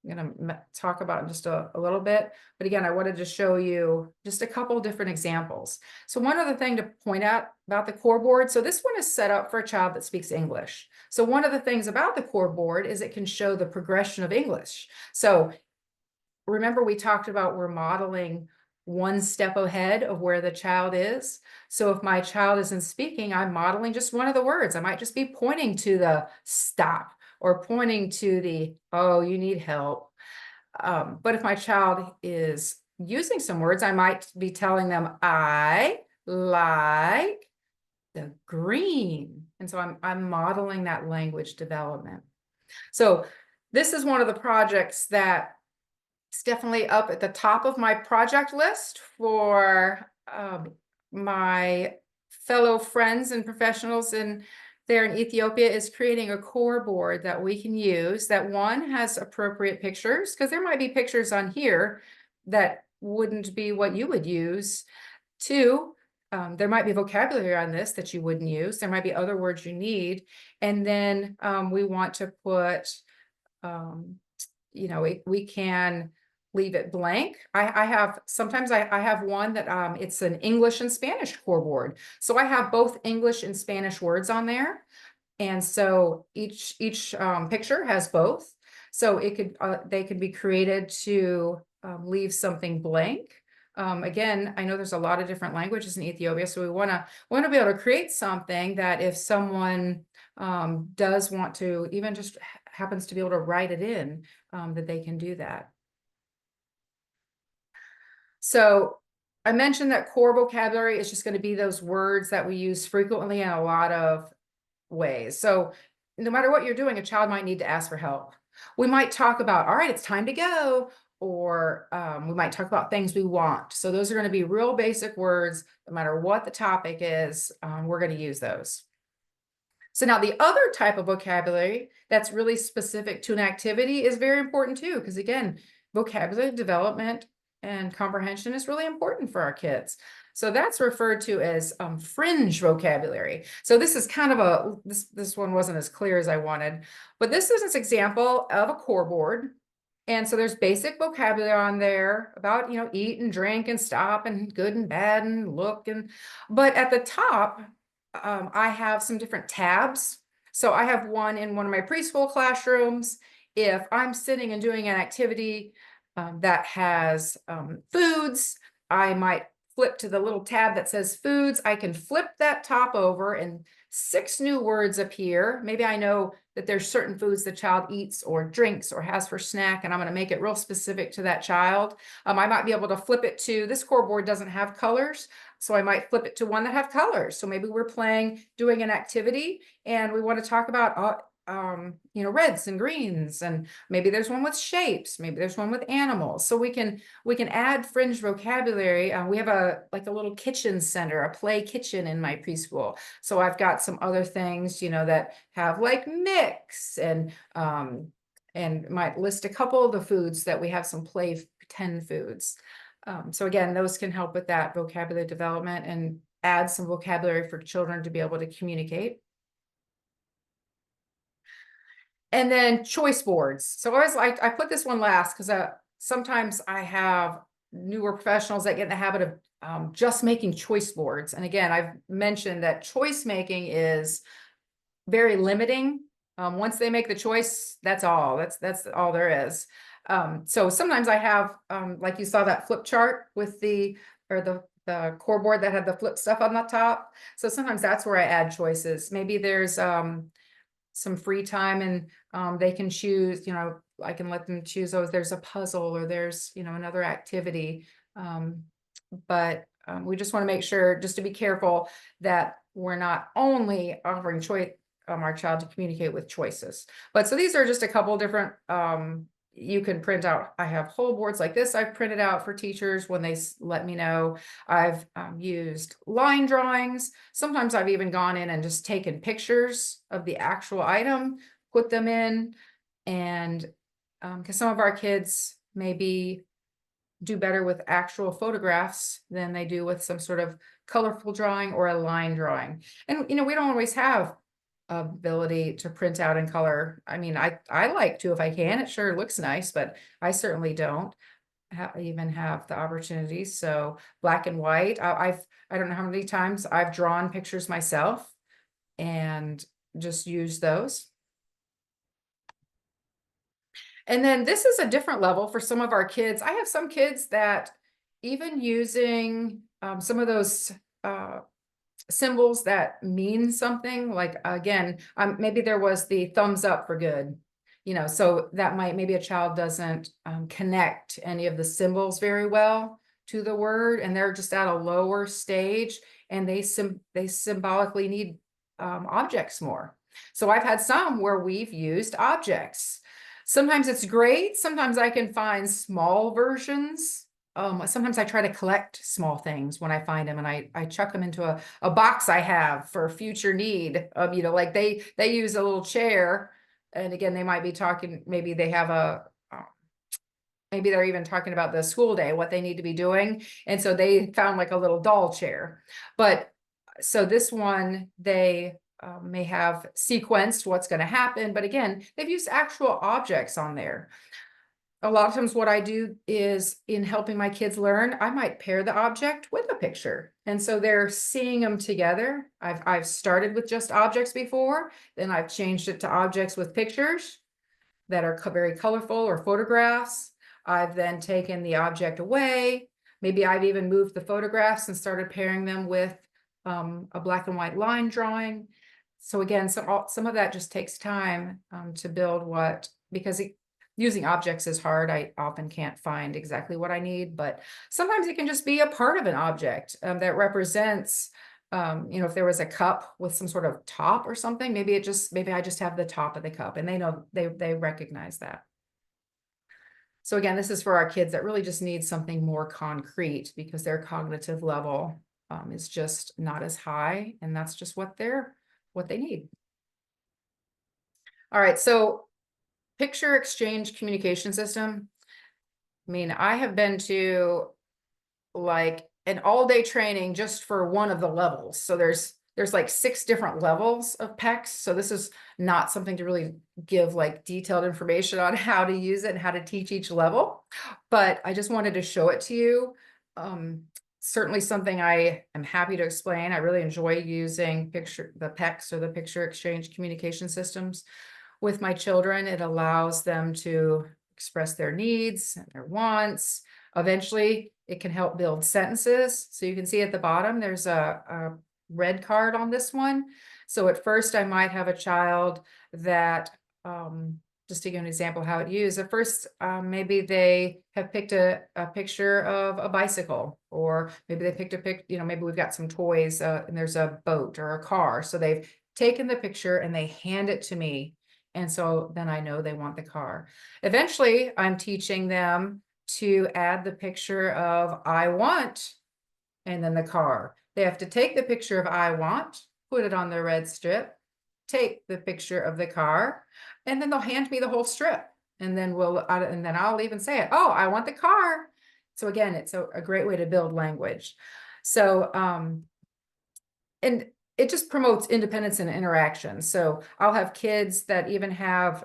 going to talk about in just a little bit. But again, I wanted to show you just a couple different examples. So one other thing to point out about the core board. So this one is set up for a child that speaks English. So one of the things about the core board is it can show the progression of English. So remember we talked about we're modeling one step ahead of where the child is. So if my child isn't speaking, I'm modeling just one of the words. I might just be pointing to the stop or pointing to the, oh, you need help. But if my child is using some words, I might be telling them, I like the green. And so I'm modeling that language development. So this is one of the projects that it's definitely up at the top of my project list for my fellow friends and professionals there in Ethiopia, is creating a core board that we can use that one has appropriate pictures, because there might be pictures on here that wouldn't be what you would use. 2, there might be vocabulary on this that you wouldn't use. There might be other words you need. And then we want to put, we can leave it blank. Sometimes I have one that it's an English and Spanish core board. So I have both English and Spanish words on there. And so each picture has both. So they could be created to leave something blank. Again, I know there's a lot of different languages in Ethiopia, so we want to be able to create something that if someone does want to, even just happens to be able to write it in, that they can do that. So I mentioned that core vocabulary is just going to be those words that we use frequently in a lot of ways. So no matter what you're doing, a child might need to ask for help. We might talk about, all right, it's time to go, or we might talk about things we want. So those are going to be real basic words. No matter what the topic is, we're going to use those. So now the other type of vocabulary that's really specific to an activity is very important too, because again, vocabulary development and comprehension is really important for our kids. So that's referred to as fringe vocabulary. So this is kind of this one wasn't as clear as I wanted, but this is an example of a core board. And so there's basic vocabulary on there about, eat and drink and stop and good and bad and look. But at the top, I have some different tabs. So I have one in one of my preschool classrooms. If I'm sitting and doing an activity that has foods, I might flip to the little tab that says foods. I can flip that top over and 6 new words appear. Maybe I know that there's certain foods the child eats or drinks or has for snack, and I'm going to make it real specific to that child. I might be able to flip it to, this core board doesn't have colors, so I might flip it to one that have colors. So maybe we're doing an activity and we want to talk about reds and greens, and maybe there's one with shapes, maybe there's one with animals. So we can add fringe vocabulary. We have a little kitchen center, a play kitchen in my preschool. So I've got some other things, that have like mix and might list a couple of the foods that we have, some play pretend foods. So again, those can help with that vocabulary development and add some vocabulary for children to be able to communicate. And then choice boards. So I was like, I put this one last because sometimes I have newer professionals that get in the habit of just making choice boards. And again, I've mentioned that choice making is very limiting. Once they make the choice, that's all. That's all there is. So sometimes I have, like you saw that flip chart with the core board that had the flip stuff on the top. So sometimes that's where I add choices. Maybe there's some free time and they can choose, I can let them choose, oh, there's a puzzle or there's, another activity. But we just want to make sure, just to be careful, that we're not only offering choice, our child to communicate with choices. But so these are just a couple different, you can print out. I have whole boards like this I've printed out for teachers when they let me know. I've used line drawings. Sometimes I've even gone in and just taken pictures of the actual item, put them in, and because some of our kids maybe do better with actual photographs than they do with some sort of colorful drawing or a line drawing. And we don't always have ability to print out in color. I mean, I like to if I can. It sure looks nice, but I certainly don't even have the opportunity. So black and white. I don't know how many times I've drawn pictures myself and just used those. And then this is a different level for some of our kids. I have some kids that even using some of those symbols that mean something, like again, maybe there was the thumbs up for good, so that maybe a child doesn't connect any of the symbols very well to the word, and they're just at a lower stage, and they symbolically need objects more. So I've had some where we've used objects. Sometimes it's great. Sometimes I can find small versions. Sometimes I try to collect small things when I find them, and I chuck them into a box I have for future need. Like they use a little chair, and again, they might be talking, maybe they have maybe they're even talking about the school day, what they need to be doing. And so they found like a little doll chair. But so this one, they may have sequenced what's going to happen. But again, they've used actual objects on there. A lot of times what I do is, in helping my kids learn, I might pair the object with a picture. And so they're seeing them together. I've started with just objects before, then I've changed it to objects with pictures that are very colorful, or photographs. I've then taken the object away. Maybe I've even moved the photographs and started pairing them with a black and white line drawing. So again, some of that just takes time to build because using objects is hard. I often can't find exactly what I need, but sometimes it can just be a part of an object that represents, if there was a cup with some sort of top or something, maybe I just have the top of the cup, and they know, they recognize that. So again, this is for our kids that really just need something more concrete because their cognitive level is just not as high, and that's just what they need. All right, so picture exchange communication system. I mean, I have been to like an all-day training just for one of the levels. So there's like 6 different levels of PECS. So this is not something to really give like detailed information on how to use it and how to teach each level, but I just wanted to show it to you. Certainly something I am happy to explain. I really enjoy using the PECS, or the picture exchange communication systems, with my children. It allows them to express their needs and their wants. Eventually, it can help build sentences. So you can see at the bottom, there's a red card on this one. So at first, I might have a child that, just to give an example how it used, at first, maybe they have picked a picture of a bicycle, or maybe they picked maybe we've got some toys and there's a boat or a car. So they've taken the picture and they hand it to me. And so then I know they want the car. Eventually, I'm teaching them to add the picture of I want, and then the car. They have to take the picture of I want, put it on the red strip, take the picture of the car, and then they'll hand me the whole strip. And then I'll even say it. Oh, I want the car. So again, it's a great way to build language. So, and it just promotes independence and interaction. So I'll have kids that even have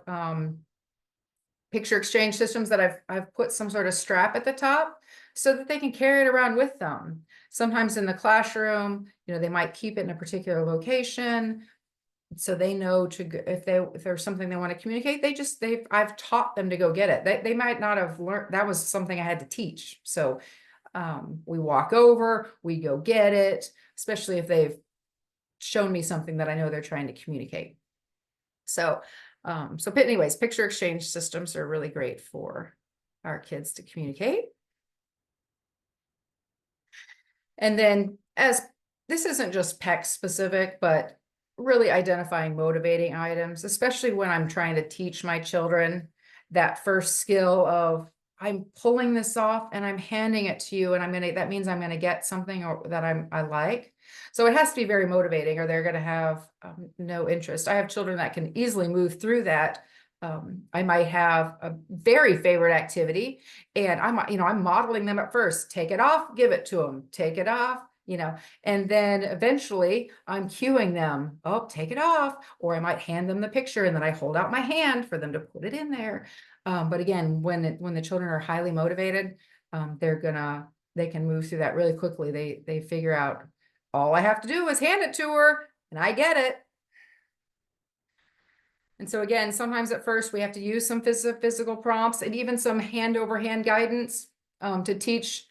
picture exchange systems that I've put some sort of strap at the top so that they can carry it around with them. Sometimes in the classroom, they might keep it in a particular location, so they know to go, if there's something they want to communicate, I've taught them to go get it. They might not have learned, that was something I had to teach. So we walk over, we go get it, especially if they've shown me something that I know they're trying to communicate. So, but anyways, picture exchange systems are really great for our kids to communicate. And then, as this isn't just PEC specific, but really identifying motivating items, especially when I'm trying to teach my children that first skill of, I'm pulling this off and I'm handing it to you, and that means I'm gonna get something that I like. So it has to be very motivating, or they're gonna have no interest. I have children that can easily move through that. I might have a very favorite activity, and I'm modeling them at first. Take it off, give it to them. Take it off, and then eventually I'm cueing them. Oh, take it off, or I might hand them the picture, and then I hold out my hand for them to put it in there. But again, when the children are highly motivated, they can move through that really quickly. They figure out, all I have to do is hand it to her, and I get it. And so again, sometimes at first we have to use some physical prompts and even some hand over hand guidance to teach.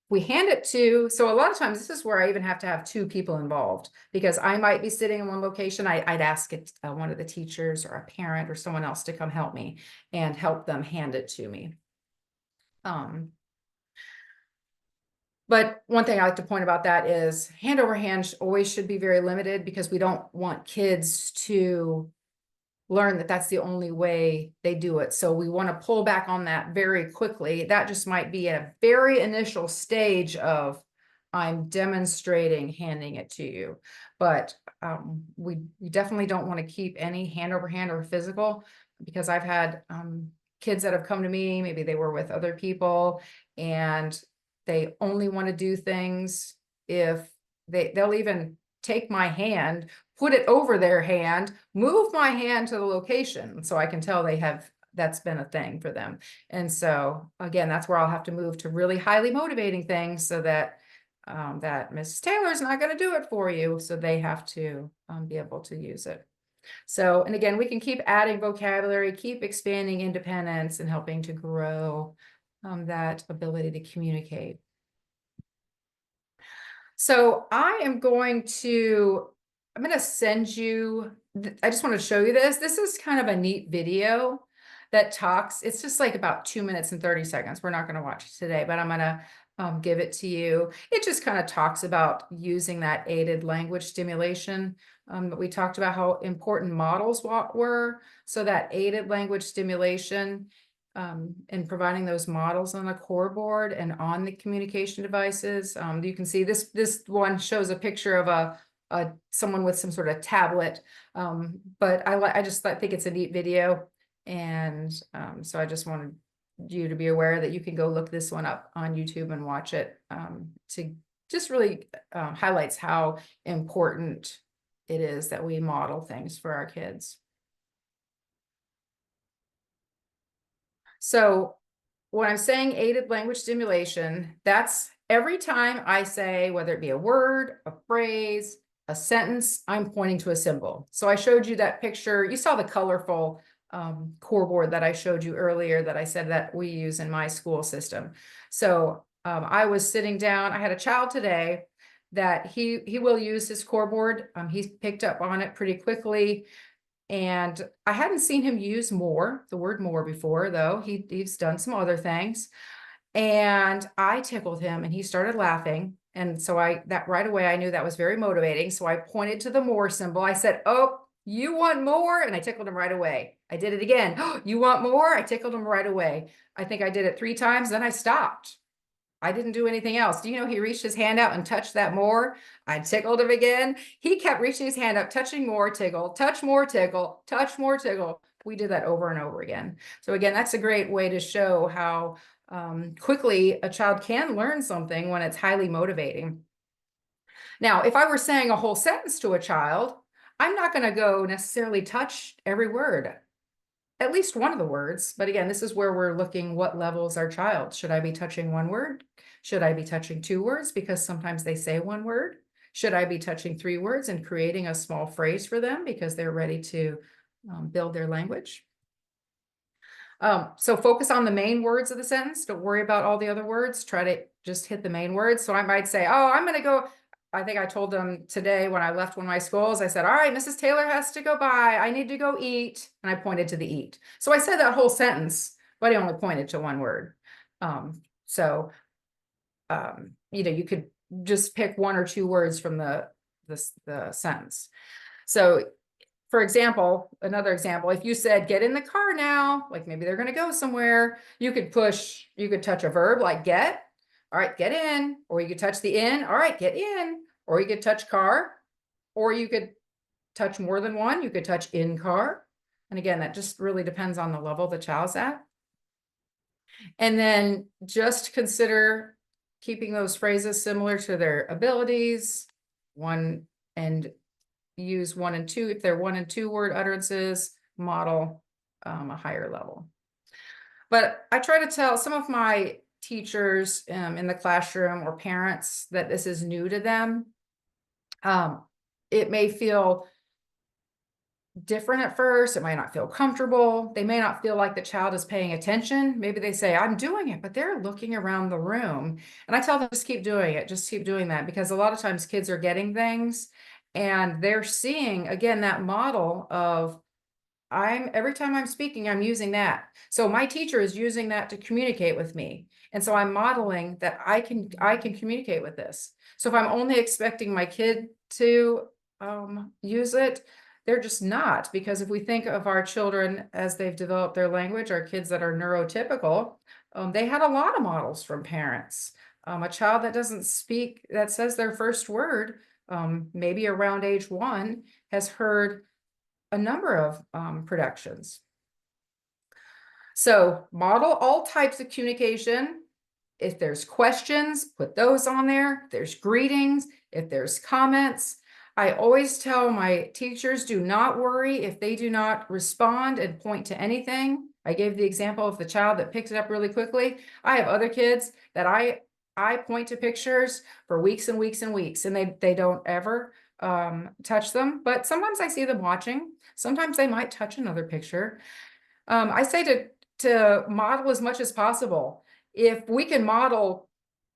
We hand it to, so a lot of times this is where I even have to have two people involved, because I might be sitting in one location. I'd ask one of the teachers or a parent or someone else to come help me and help them hand it to me. But one thing I like to point about that is hand over hand always should be very limited, because we don't want kids to learn that that's the only way they do it. So we want to pull back on that very quickly. That just might be a very initial stage of, I'm demonstrating handing it to you. But we definitely don't want to keep any hand over hand or physical, because I've had kids that have come to me, maybe they were with other people, and they only want to do things if they'll even take my hand, put it over their hand, move my hand to the location, so I can tell that's been a thing for them. And so again, that's where I'll have to move to really highly motivating things, so that that Mrs. Taylor's not going to do it for you. So they have to be able to use it. So, and again, we can keep adding vocabulary, keep expanding independence, and helping to grow that ability to communicate. So I'm going to send you, I just want to show you this. This is kind of a neat video that talks, it's just like about 2 minutes and 30 seconds. We're not going to watch it today, but I'm going to give it to you. It just kind of talks about using that aided language stimulation. But we talked about how important models were. So that aided language stimulation and providing those models on the core board and on the communication devices. You can see this one shows a picture of someone with some sort of tablet, but I just think it's a neat video, and so I just wanted you to be aware that you can go look this one up on YouTube and watch it, to just really highlights how important it is that we model things for our kids. So when I'm saying aided language stimulation, that's every time I say, whether it be a word, a phrase, a sentence, I'm pointing to a symbol. So I showed you that picture. You saw the colorful core board that I showed you earlier, that I said that we use in my school system. So I was sitting down, I had a child today that he will use his core board. He's picked up on it pretty quickly. And I hadn't seen him use the word more before, though. He's done some other things. And I tickled him and he started laughing. And so that right away, I knew that was very motivating. So I pointed to the more symbol. I said, "Oh, you want more?" And I tickled him right away. I did it again. "Oh, you want more?" I tickled him right away. I think I did it 3 times. Then I stopped. I didn't do anything else. Do you know he reached his hand out and touched that more? I tickled him again. He kept reaching his hand up, touching more, tickle, touch more, tickle, touch more, tickle. We did that over and over again. So again, that's a great way to show how quickly a child can learn something when it's highly motivating. Now, if I were saying a whole sentence to a child, I'm not going to go necessarily touch every word, at least one of the words. But again, this is where we're looking, what level is our child? Should I be touching one word? Should I be touching two words? Because sometimes they say one word. Should I be touching three words and creating a small phrase for them because they're ready to build their language? So focus on the main words of the sentence. Don't worry about all the other words. Try to just hit the main words. So I might say, oh, I'm going to go. I think I told them today when I left one of my schools, I said, all right, Mrs. Taylor has to go by. I need to go eat. And I pointed to the eat. So I said that whole sentence, but I only pointed to one word. You could just pick one or two words from the sentence. So for example, another example, if you said, get in the car now, like maybe they're going to go somewhere, you could touch a verb like get, all right, get in, or you could touch the in, all right, get in, or you could touch car, or you could touch more than one, you could touch in car. And again, that just really depends on the level the child's at. And then just consider keeping those phrases similar to their abilities, and use 1 and 2. If they're 1 and 2 word utterances, model a higher level. But I try to tell some of my teachers in the classroom or parents that this is new to them. It may feel different at first. It might not feel comfortable. They may not feel like the child is paying attention. Maybe they say, I'm doing it, but they're looking around the room. And I tell them, just keep doing it. Just keep doing that. Because a lot of times kids are getting things and they're seeing, again, that model of every time I'm speaking, I'm using that. So my teacher is using that to communicate with me. And so I'm modeling that I can communicate with this. So if I'm only expecting my kid to use it, they're just not. Because if we think of our children as they've developed their language, our kids that are neurotypical, they had a lot of models from parents. A child that doesn't speak, that says their first word, maybe around age 1, has heard a number of productions. So model all types of communication. If there's questions, put those on there. If there's greetings, if there's comments. I always tell my teachers, do not worry if they do not respond and point to anything. I gave the example of the child that picked it up really quickly. I have other kids that I point to pictures for weeks and weeks and weeks, and they don't ever touch them. But sometimes I see them watching. Sometimes they might touch another picture. I say to model as much as possible. If we can model,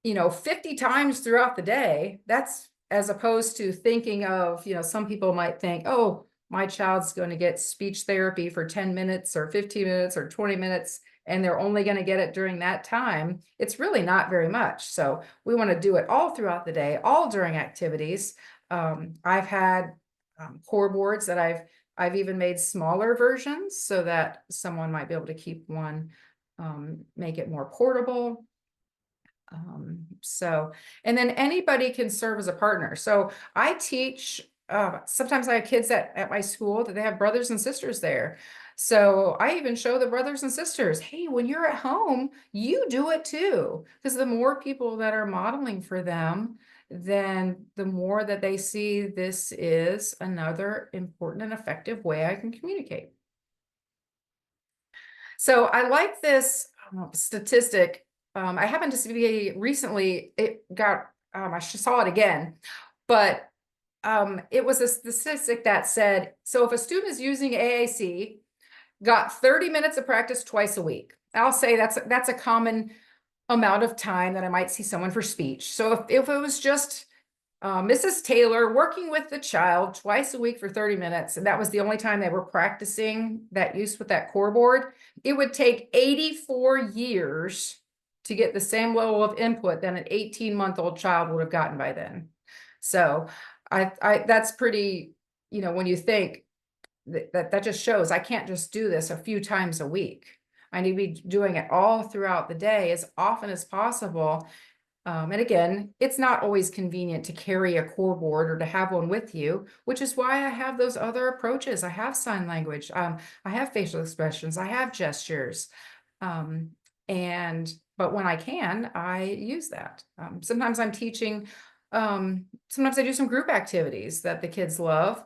50 times throughout the day, that's as opposed to thinking of, some people might think, oh, my child's going to get speech therapy for 10 minutes or 15 minutes or 20 minutes, and they're only going to get it during that time. It's really not very much. So we want to do it all throughout the day, all during activities. I've had core boards that I've even made smaller versions so that someone might be able to keep one, make it more portable. And then anybody can serve as a partner. So I teach, sometimes I have kids at my school that they have brothers and sisters there. So I even show the brothers and sisters, hey, when you're at home, you do it too. Because the more people that are modeling for them, then the more that they see this is another important and effective way I can communicate. So I like this statistic. I happened to see recently, I saw it again, but it was a statistic that said, so if a student is using AAC, got 30 minutes of practice twice a week. I'll say that's a common amount of time that I might see someone for speech. So if it was just Mrs. Taylor working with the child twice a week for 30 minutes, and that was the only time they were practicing that use with that core board, it would take 84 years to get the same level of input than an 18-month-old child would have gotten by then. So that's pretty, when you think that just shows I can't just do this a few times a week. I need to be doing it all throughout the day as often as possible. And again, it's not always convenient to carry a core board or to have one with you, which is why I have those other approaches. I have sign language. I have facial expressions. I have gestures. But when I can, I use that. Sometimes I'm teaching, sometimes I do some group activities that the kids love.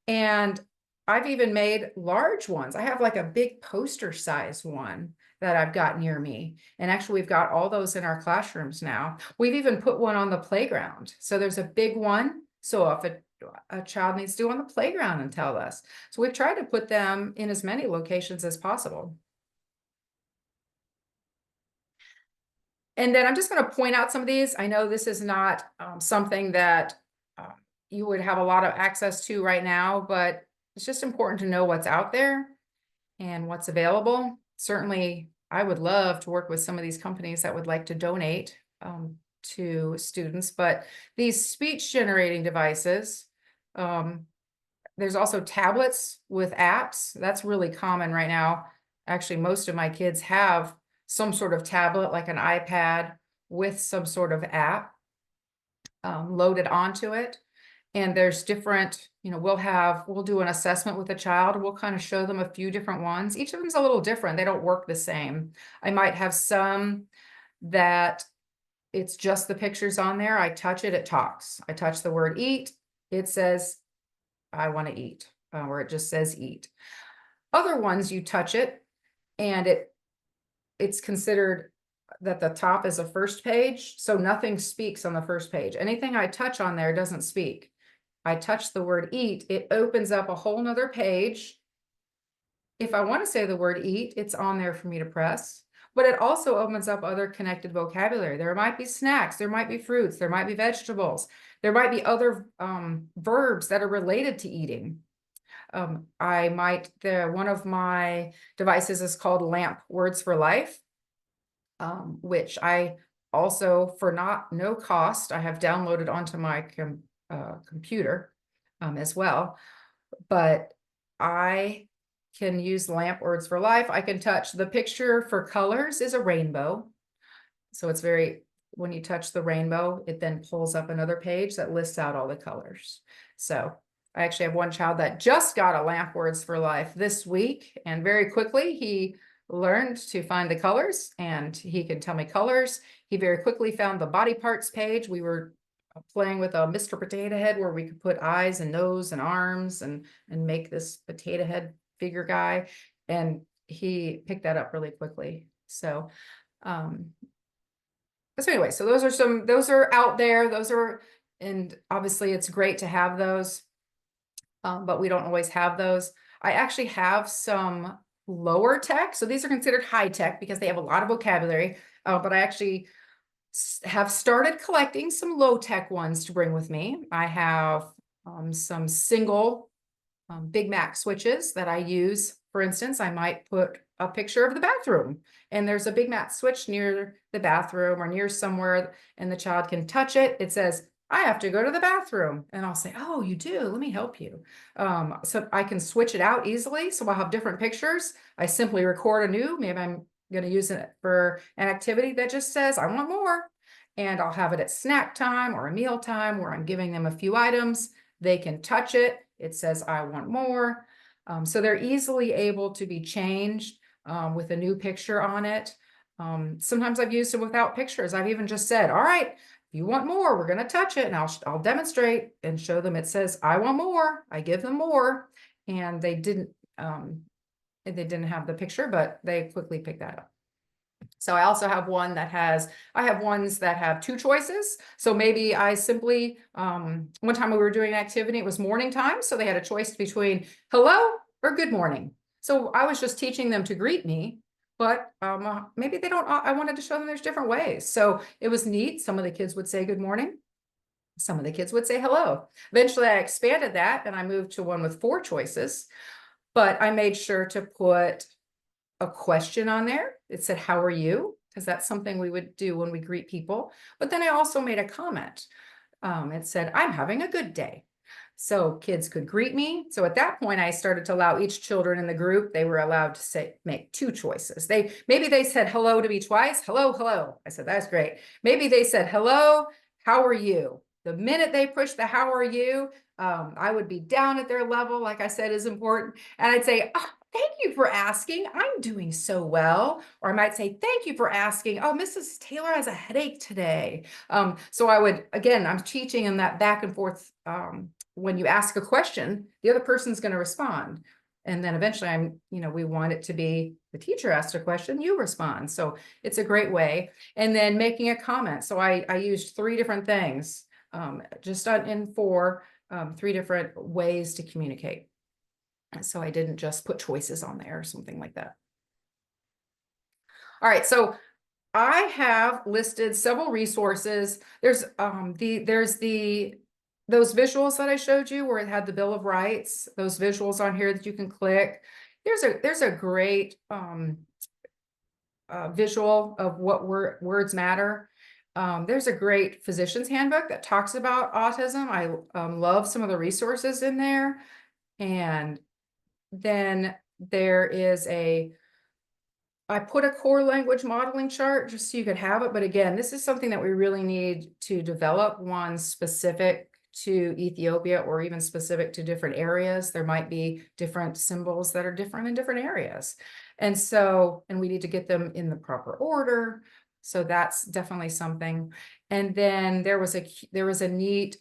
And I've even made large ones. I have like a big poster size one that I've got near me. And actually, we've got all those in our classrooms now. We've even put one on the playground. So there's a big one. So if a child needs to do on the playground and tell us. So we've tried to put them in as many locations as possible. And then I'm just going to point out some of these. I know this is not something that you would have a lot of access to right now, but it's just important to know what's out there and what's available. Certainly, I would love to work with some of these companies that would like to donate to students, but these speech generating devices, there's also tablets with apps. That's really common right now. Actually, most of my kids have some sort of tablet, like an iPad with some sort of app loaded onto it. And there's different, we'll do an assessment with a child. We'll kind of show them a few different ones. Each of them's a little different. They don't work the same. I might have some that it's just the pictures on there. I touch it, it talks. I touch the word eat, it says, I want to eat, or it just says eat. Other ones, you touch it and it's considered that the top is a first page. So nothing speaks on the first page. Anything I touch on there doesn't speak. I touch the word eat, it opens up a whole nother page. If I want to say the word eat, it's on there for me to press, but it also opens up other connected vocabulary. There might be snacks, there might be fruits, there might be vegetables, there might be other verbs that are related to eating. One of my devices is called LAMP Words for Life, which I also, for no cost, I have downloaded onto my computer as well. But I can use LAMP Words for Life. I can touch the picture for colors is a rainbow. So it's when you touch the rainbow, it then pulls up another page that lists out all the colors. So I actually have one child that just got a LAMP Words for Life this week, and very quickly he learned to find the colors and he can tell me colors. He very quickly found the body parts page. We were playing with a Mr. Potato Head where we could put eyes and nose and arms and make this potato head figure guy. And he picked that up really quickly. So anyway, so those are out there. And obviously it's great to have those, but we don't always have those. I actually have some lower tech. So these are considered high tech because they have a lot of vocabulary, but I actually have started collecting some low tech ones to bring with me. I have some single Big Mac switches that I use. For instance, I might put a picture of the bathroom and there's a Big Mac switch near the bathroom or near somewhere and the child can touch it. It says, I have to go to the bathroom. And I'll say, oh, you do? Let me help you. So I can switch it out easily. So I'll have different pictures. I simply record maybe I'm going to use it for an activity that just says, I want more. And I'll have it at snack time or a meal time where I'm giving them a few items. They can touch it. It says, I want more. So they're easily able to be changed with a new picture on it. Sometimes I've used them without pictures. I've even just said, all right, if you want more, we're going to touch it. And I'll demonstrate and show them. It says, I want more. I give them more. And they didn't have the picture, but they quickly picked that up. So I also have I have ones that have two choices. So maybe I simply, one time we were doing an activity, it was morning time. So they had a choice between hello or good morning. So I was just teaching them to greet me, but maybe they don't, I wanted to show them there's different ways. So it was neat. Some of the kids would say good morning. Some of the kids would say hello. Eventually I expanded that and I moved to one with 4 choices, but I made sure to put a question on there. It said, how are you? Because that's something we would do when we greet people. But then I also made a comment. It said, I'm having a good day. So kids could greet me. So at that point, I started to allow each children in the group, they were allowed to make 2 choices. Maybe they said hello to me twice. Hello, hello. I said, that's great. Maybe they said, hello, how are you? The minute they pushed the how are you, I would be down at their level, like I said, is important. And I'd say, oh, thank you for asking. I'm doing so well. Or I might say, thank you for asking. Oh, Mrs. Taylor has a headache today. So I would, again, I'm teaching in that back and forth. When you ask a question, the other person's going to respond. And then eventually we want it to be the teacher asked a question, you respond. So it's a great way. And then making a comment. So I used three different things, just in four, three different ways to communicate. So I didn't just put choices on there or something like that. All right, so I have listed several resources. There's those visuals that I showed you where it had the Bill of Rights, those visuals on here that you can click. There's a great visual of what words matter. There's a great physician's handbook that talks about autism. I love some of the resources in there. And then there is I put a core language modeling chart just so you could have it. But again, this is something that we really need to develop, one specific to Ethiopia or even specific to different areas. There might be different symbols that are different in different areas. And we need to get them in the proper order. So that's definitely something. And then there was a neat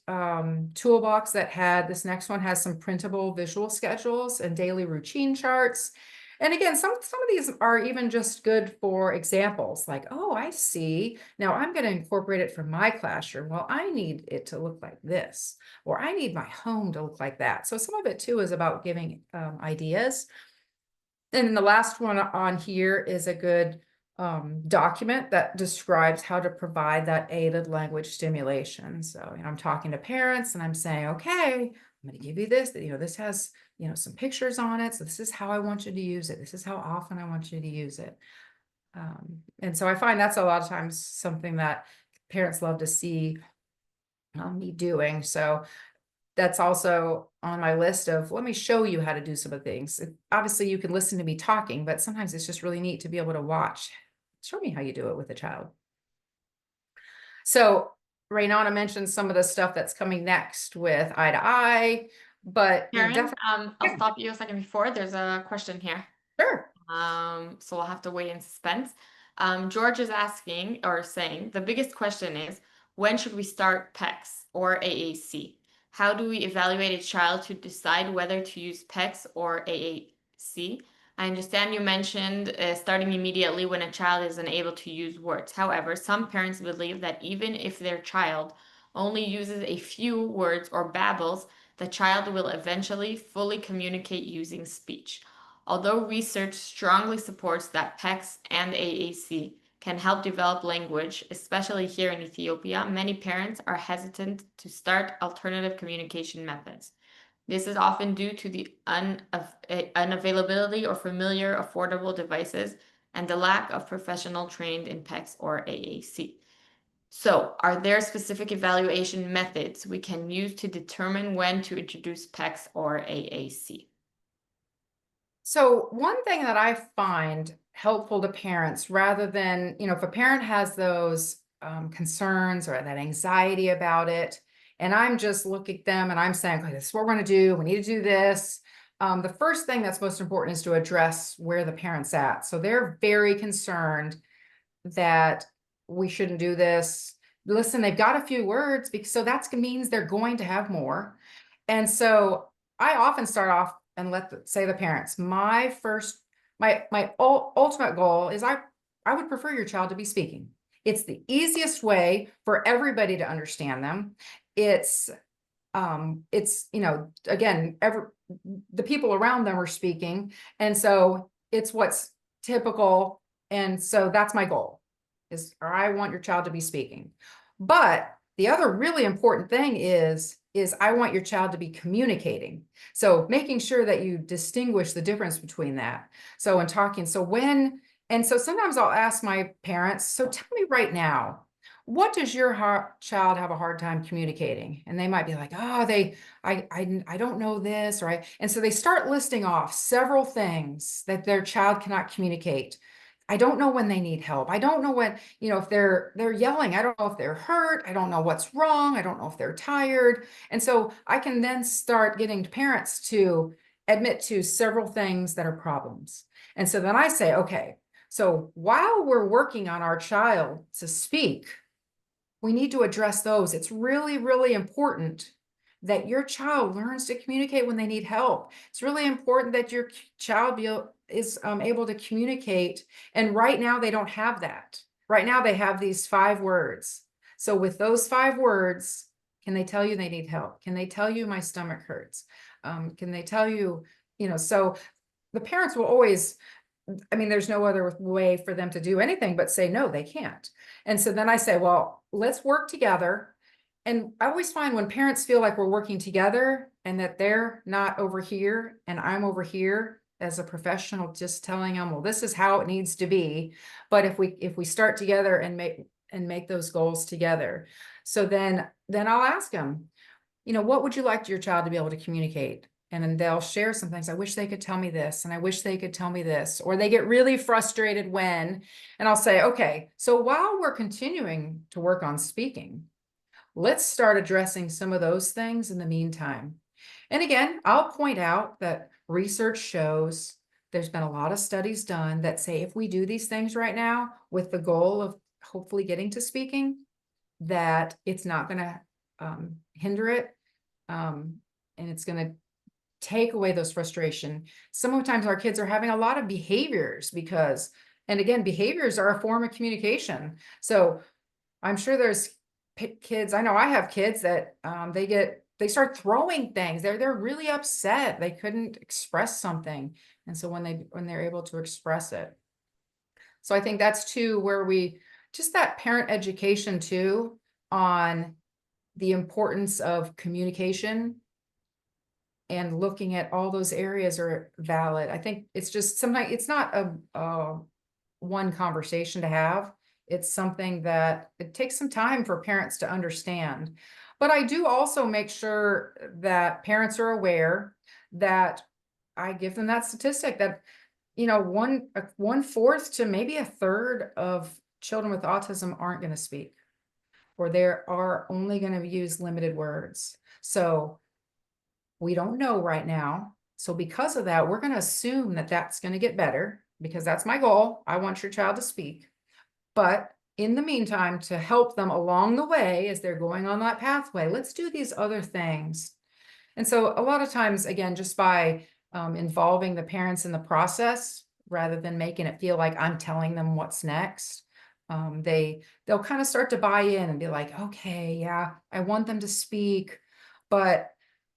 toolbox that had, this next one has some printable visual schedules and daily routine charts. And again, some of these are even just good for examples, like, oh, I see. Now I'm going to incorporate it for my classroom. Well, I need it to look like this, or I need my home to look like that. So some of it too is about giving ideas. And then the last one on here is a good document that describes how to provide that aided language stimulation. So, I'm talking to parents and I'm saying, okay, I'm going to give you this, this has, some pictures on it. So this is how I want you to use it. This is how often I want you to use it. And so I find that's a lot of times something that parents love to see me doing. So that's also on my list of, let me show you how to do some of the things. Obviously you can listen to me talking, but sometimes it's just really neat to be able to watch. Show me how you do it with a child. So Raynana mentioned some of the stuff that's coming next with Eye to Eye, but Karen, definitely. I'll stop you a second before. There's a question here. Sure. So we'll have to wait in suspense. George is asking or saying, the biggest question is, when should we start PECS or AAC? How do we evaluate a child to decide whether to use PECS or AAC? I understand you mentioned starting immediately when a child is unable to use words. However, some parents believe that even if their child only uses a few words or babbles, the child will eventually fully communicate using speech. Although research strongly supports that PECS and AAC can help develop language, especially here in Ethiopia, many parents are hesitant to start alternative communication methods. This is often due to the unavailability or familiar affordable devices and the lack of professional trained in PECS or AAC. So, are there specific evaluation methods we can use to determine when to introduce PECS or AAC? So one thing that I find helpful to parents, rather than, if a parent has those concerns or that anxiety about it, and I'm just looking at them and I'm saying, okay, this is what we're going to do. We need to do this. The first thing that's most important is to address where the parent's at. So they're very concerned that we shouldn't do this. Listen, they've got a few words, so that means they're going to have more. And so I often start off and say the parents, my ultimate goal is I would prefer your child to be speaking. It's the easiest way for everybody to understand them. It's again, the people around them are speaking. And so it's what's typical. And so that's my goal or I want your child to be speaking. But the other really important thing is I want your child to be communicating. So making sure that you distinguish the difference between that. So in talking, so sometimes I'll ask my parents, so tell me right now, what does your child have a hard time communicating? And they might be like, oh, I don't know this, and so they start listing off several things that their child cannot communicate. I don't know when they need help. I don't know when, if they're yelling. I don't know if they're hurt. I don't know what's wrong. I don't know if they're tired. And so I can then start getting parents to admit to several things that are problems. And so then I say, okay, so while we're working on our child to speak, we need to address those. It's really, really important that your child learns to communicate when they need help. It's really important that your child is able to communicate. And right now they don't have that. Right now they have these 5 words. So with those 5 words, can they tell you they need help? Can they tell you my stomach hurts? Can they tell you, so the parents will always, I mean, there's no other way for them to do anything but say, no, they can't. And so then I say, well, let's work together. And I always find when parents feel like we're working together and that they're not over here and I'm over here as a professional, just telling them, well, this is how it needs to be. But if we start together and make those goals together, so then I'll ask them, what would you like your child to be able to communicate? And then they'll share some things. I wish they could tell me this, and I wish they could tell me this, or they get really frustrated when, and I'll say, okay, so while we're continuing to work on speaking, let's start addressing some of those things in the meantime. And again, I'll point out that research shows there's been a lot of studies done that say if we do these things right now with the goal of hopefully getting to speaking, that it's not going to hinder it. And it's going to take away those frustration. Sometimes our kids are having a lot of behaviors because, and again, behaviors are a form of communication. So I'm sure there's kids, I know I have kids that they start throwing things. They're really upset. They couldn't express something. And so when they're able to express it. So I think that's too where just that parent education too on the importance of communication and looking at all those areas are valid. I think it's just sometimes it's not a one conversation to have. It's something that it takes some time for parents to understand. But I do also make sure that parents are aware that I give them that statistic that, 1/4 to maybe a third of children with autism aren't going to speak, or they are only going to use limited words. So we don't know right now. So because of that, we're going to assume that that's going to get better because that's my goal. I want your child to speak. But in the meantime, to help them along the way as they're going on that pathway, let's do these other things. And so a lot of times, again, just by involving the parents in the process, rather than making it feel like I'm telling them what's next, they'll kind of start to buy in and be like, okay, yeah, I want them to speak, but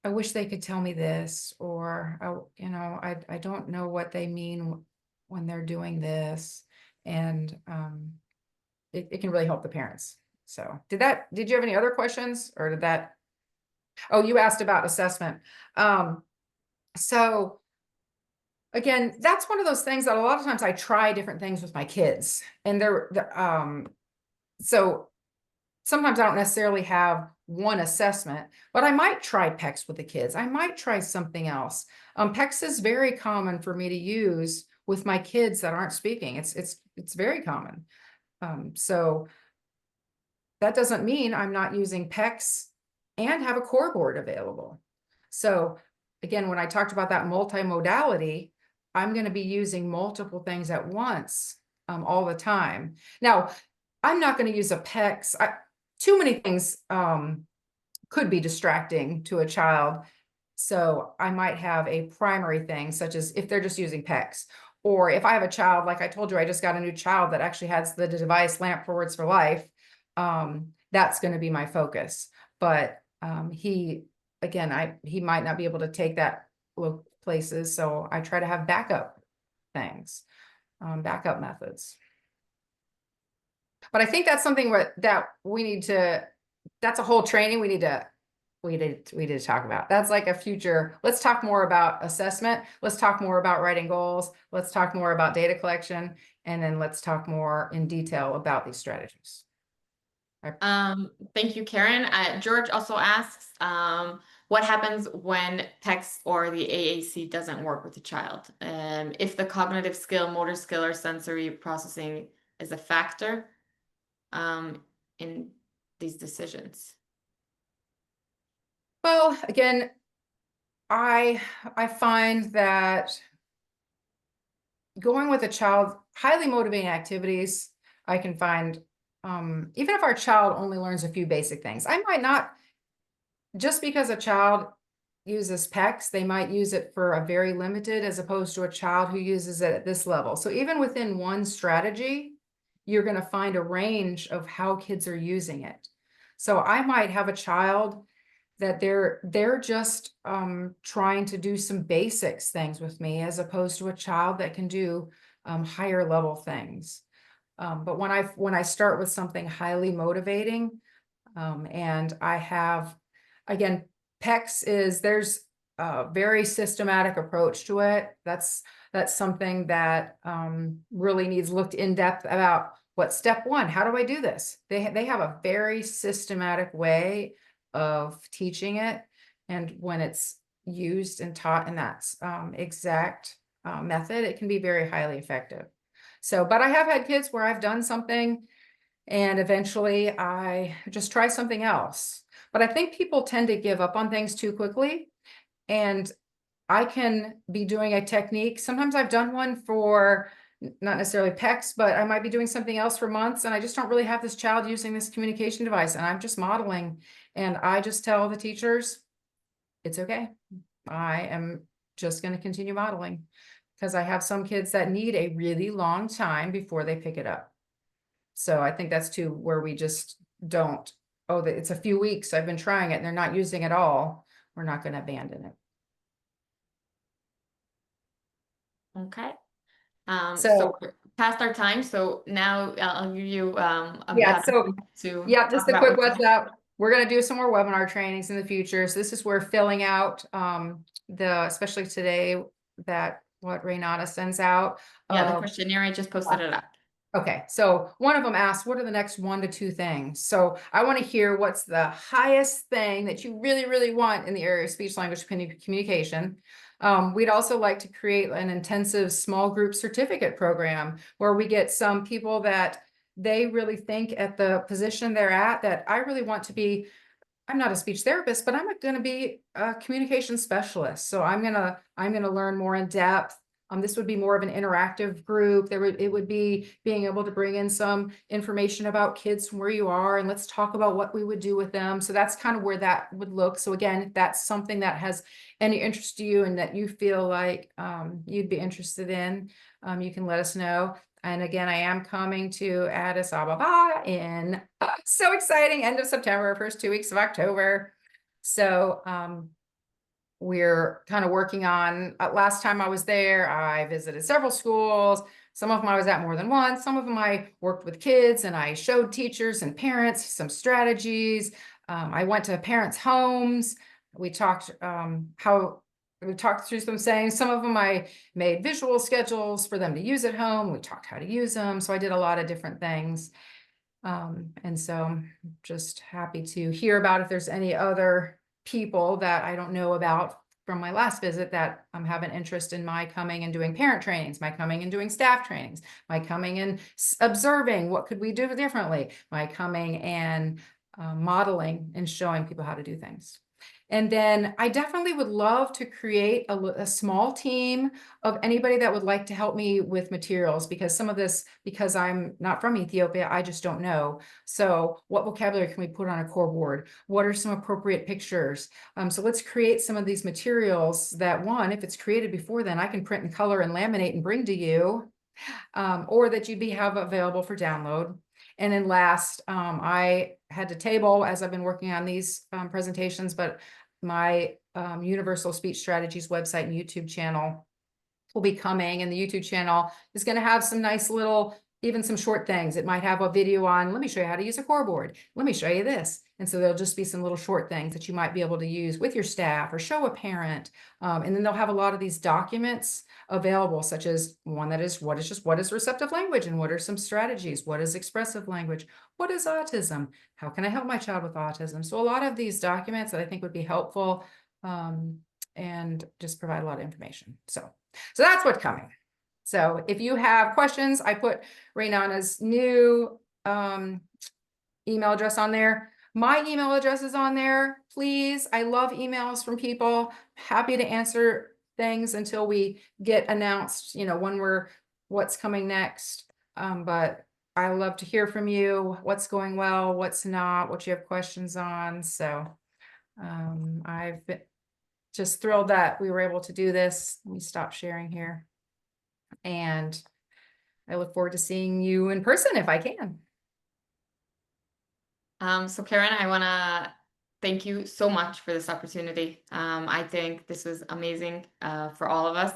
I wish they could tell me this, or, I don't know what they mean when they're doing this. And it can really help the parents. So did you have any other questions or oh, you asked about assessment. So again, that's one of those things that a lot of times I try different things with my kids and so sometimes I don't necessarily have one assessment, but I might try PECS with the kids. I might try something else. PECS is very common for me to use with my kids that aren't speaking. It's very common. So that doesn't mean I'm not using PECS and have a core board available. So again, when I talked about that multimodality, I'm going to be using multiple things at once all the time. Now, I'm not going to use a PECS. Too many things could be distracting to a child. So I might have a primary thing, such as if they're just using PECS, or if I have a child, like I told you, I just got a new child that actually has the device Lamp for Words for Life. That's going to be my focus. But he might not be able to take that places. So I try to have backup things, backup methods. But I think that's something that we need to, that's a whole training we need to talk about. That's like a future. Let's talk more about assessment. Let's talk more about writing goals. Let's talk more about data collection. And then let's talk more in detail about these strategies. Thank you, Karen. George also asks, what happens when PECS or the AAC doesn't work with the child? If the cognitive skill, motor skill, or sensory processing is a factor in these decisions? Well, again, I find that going with a child, highly motivating activities, I can find, even if our child only learns a few basic things, I might not, just because a child uses PECS, they might use it for a very limited as opposed to a child who uses it at this level. So even within one strategy, you're going to find a range of how kids are using it. So I might have a child that they're just trying to do some basics things with me as opposed to a child that can do higher level things. But when I start with something highly motivating, and I have, again, PECS is, there's a very systematic approach to it. That's something that really needs looked in depth about. What step one? How do I do this? They have a very systematic way of teaching it, and when it's used and taught in that exact method, it can be very highly effective. So, but I have had kids where I've done something and eventually I just try something else. But I think people tend to give up on things too quickly. And I can be doing a technique. Sometimes I've done one for not necessarily PECS, but I might be doing something else for months. And I just don't really have this child using this communication device. And I'm just modeling. And I just tell the teachers, it's okay. I am just going to continue modeling because I have some kids that need a really long time before they pick it up. So I think that's too where we just don't, oh, it's a few weeks, I've been trying it and they're not using it all. We're not going to abandon it. Okay. So So we're past our time. So now I'll give you yeah, about a so minute to yeah, talk just a about quick what you what's up. We're going to do some more webinar trainings in the future. So this is where filling out especially today, that what Renata sends out. Yeah, the questionnaire, I just posted it up. Okay, so one of them asked, what are the next 1 to 2 things? So I want to hear what's the highest thing that you really, really want in the area of speech language communication. We'd also like to create an intensive small group certificate program where we get some people that they really think at the position they're at that I really want to be. I'm not a speech therapist, but I'm going to be a communication specialist. So I'm going to learn more in depth. This would be more of an interactive group. It would be being able to bring in some information about kids from where you are, and let's talk about what we would do with them. So that's kind of where that would look. So again, if that's something that has any interest to you and that you feel like you'd be interested in, you can let us know. And again, I am coming to Addis Ababa in so exciting, end of September, first 2 weeks of October. So we're kind of working on, last time I was there, I visited several schools. Some of them I was at more than once. Some of them I worked with kids and I showed teachers and parents some strategies. I went to parents' homes. We talked we talked through some sayings. Some of them I made visual schedules for them to use at home. We talked how to use them. So I did a lot of different things. And so I'm just happy to hear about if there's any other people that I don't know about from my last visit that have an interest in my coming and doing parent trainings, my coming and doing staff trainings, my coming and observing what could we do differently, my coming and modeling and showing people how to do things. And then I definitely would love to create a small team of anybody that would like to help me with materials, because some of this, because I'm not from Ethiopia, I just don't know. So what vocabulary can we put on a core board? What are some appropriate pictures? So let's create some of these materials that, one, if it's created before then, I can print and color and laminate and bring to you, or that you'd have available for download. And then last, I had to table as I've been working on these presentations, but my Universal Speech Strategies website and YouTube channel will be coming, and the YouTube channel is going to have some nice little, even some short things. It might have a video on, let me show you how to use a core board. Let me show you this. And so there'll just be some little short things that you might be able to use with your staff or show a parent. And then they'll have a lot of these documents available, such as one that is, what is receptive language and what are some strategies? What is expressive language? What is autism? How can I help my child with autism? So a lot of these documents that I think would be helpful, and just provide a lot of information. So that's what's coming. So if you have questions, I put Renata's new email address on there. My email address is on there. Please, I love emails from people. Happy to answer things until we get announced, what's coming next. But I love to hear from you, what's going well, what's not, what you have questions on. So I've been just thrilled that we were able to do this. Let me stop sharing here. And I look forward to seeing you in person if I can. So Karen, I want to thank you so much for this opportunity. I think this was amazing for all of us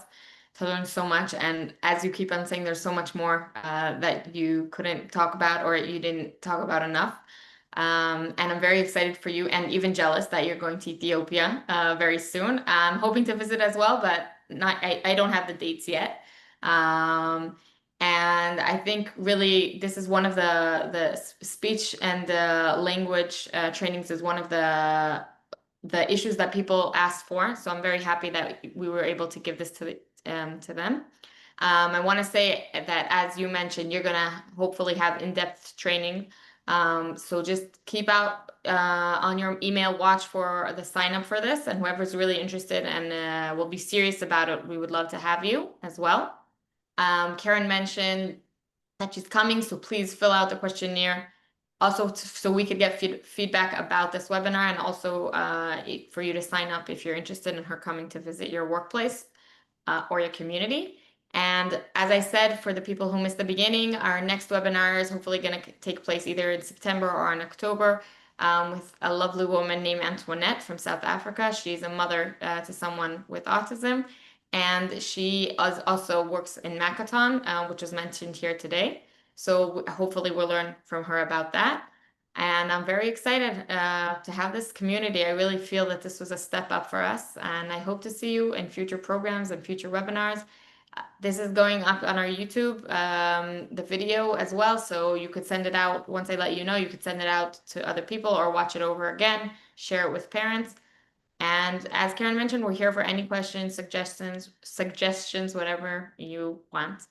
to learn so much. And as you keep on saying, there's so much more that you couldn't talk about or you didn't talk about enough. And I'm very excited for you and even jealous that you're going to Ethiopia very soon. I'm hoping to visit as well, but I don't have the dates yet. And I think really this is one of the speech and the language trainings is one of the issues that people ask for. So I'm very happy that we were able to give this to them. I want to say that as you mentioned, you're gonna hopefully have in-depth training. So just keep out on your email watch for the sign up for this, and whoever's really interested and will be serious about it, we would love to have you as well. Karen mentioned that she's coming, so please fill out the questionnaire. Also, so we could get feedback about this webinar and also for you to sign up if you're interested in her coming to visit your workplace or your community. And as I said, for the people who missed the beginning, our next webinar is hopefully going to take place either in September or in October with a lovely woman named Antoinette from South Africa. She's a mother to someone with autism. And she also works in Makaton, which was mentioned here today. So hopefully we'll learn from her about that. And I'm very excited to have this community. I really feel that this was a step up for us. And I hope to see you in future programs and future webinars. This is going up on our YouTube, the video as well. So you could send it out once I let you know, you could send it out to other people or watch it over again, share it with parents. And as Karen mentioned, we're here for any questions, suggestions, whatever you want.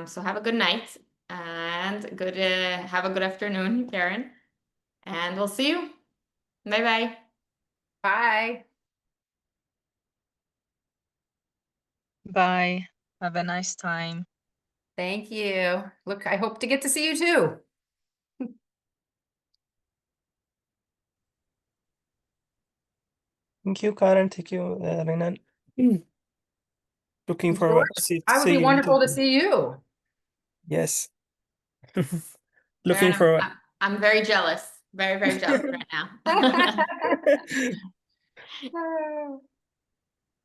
So have a good night and have a good afternoon, Karen. And we'll see you. Bye-bye. Bye. Bye. Have a nice time. Thank you. Look, I hope to get to see you too. Thank you, Karen. Thank you, Renan. Looking George, forward to see I would be you. wonderful to see you. Yes. Karen, Looking forward. I'm very jealous. Very, very jealous right now.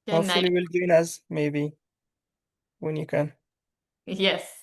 Good Hopefully night. we'll join us maybe when you can. Yes.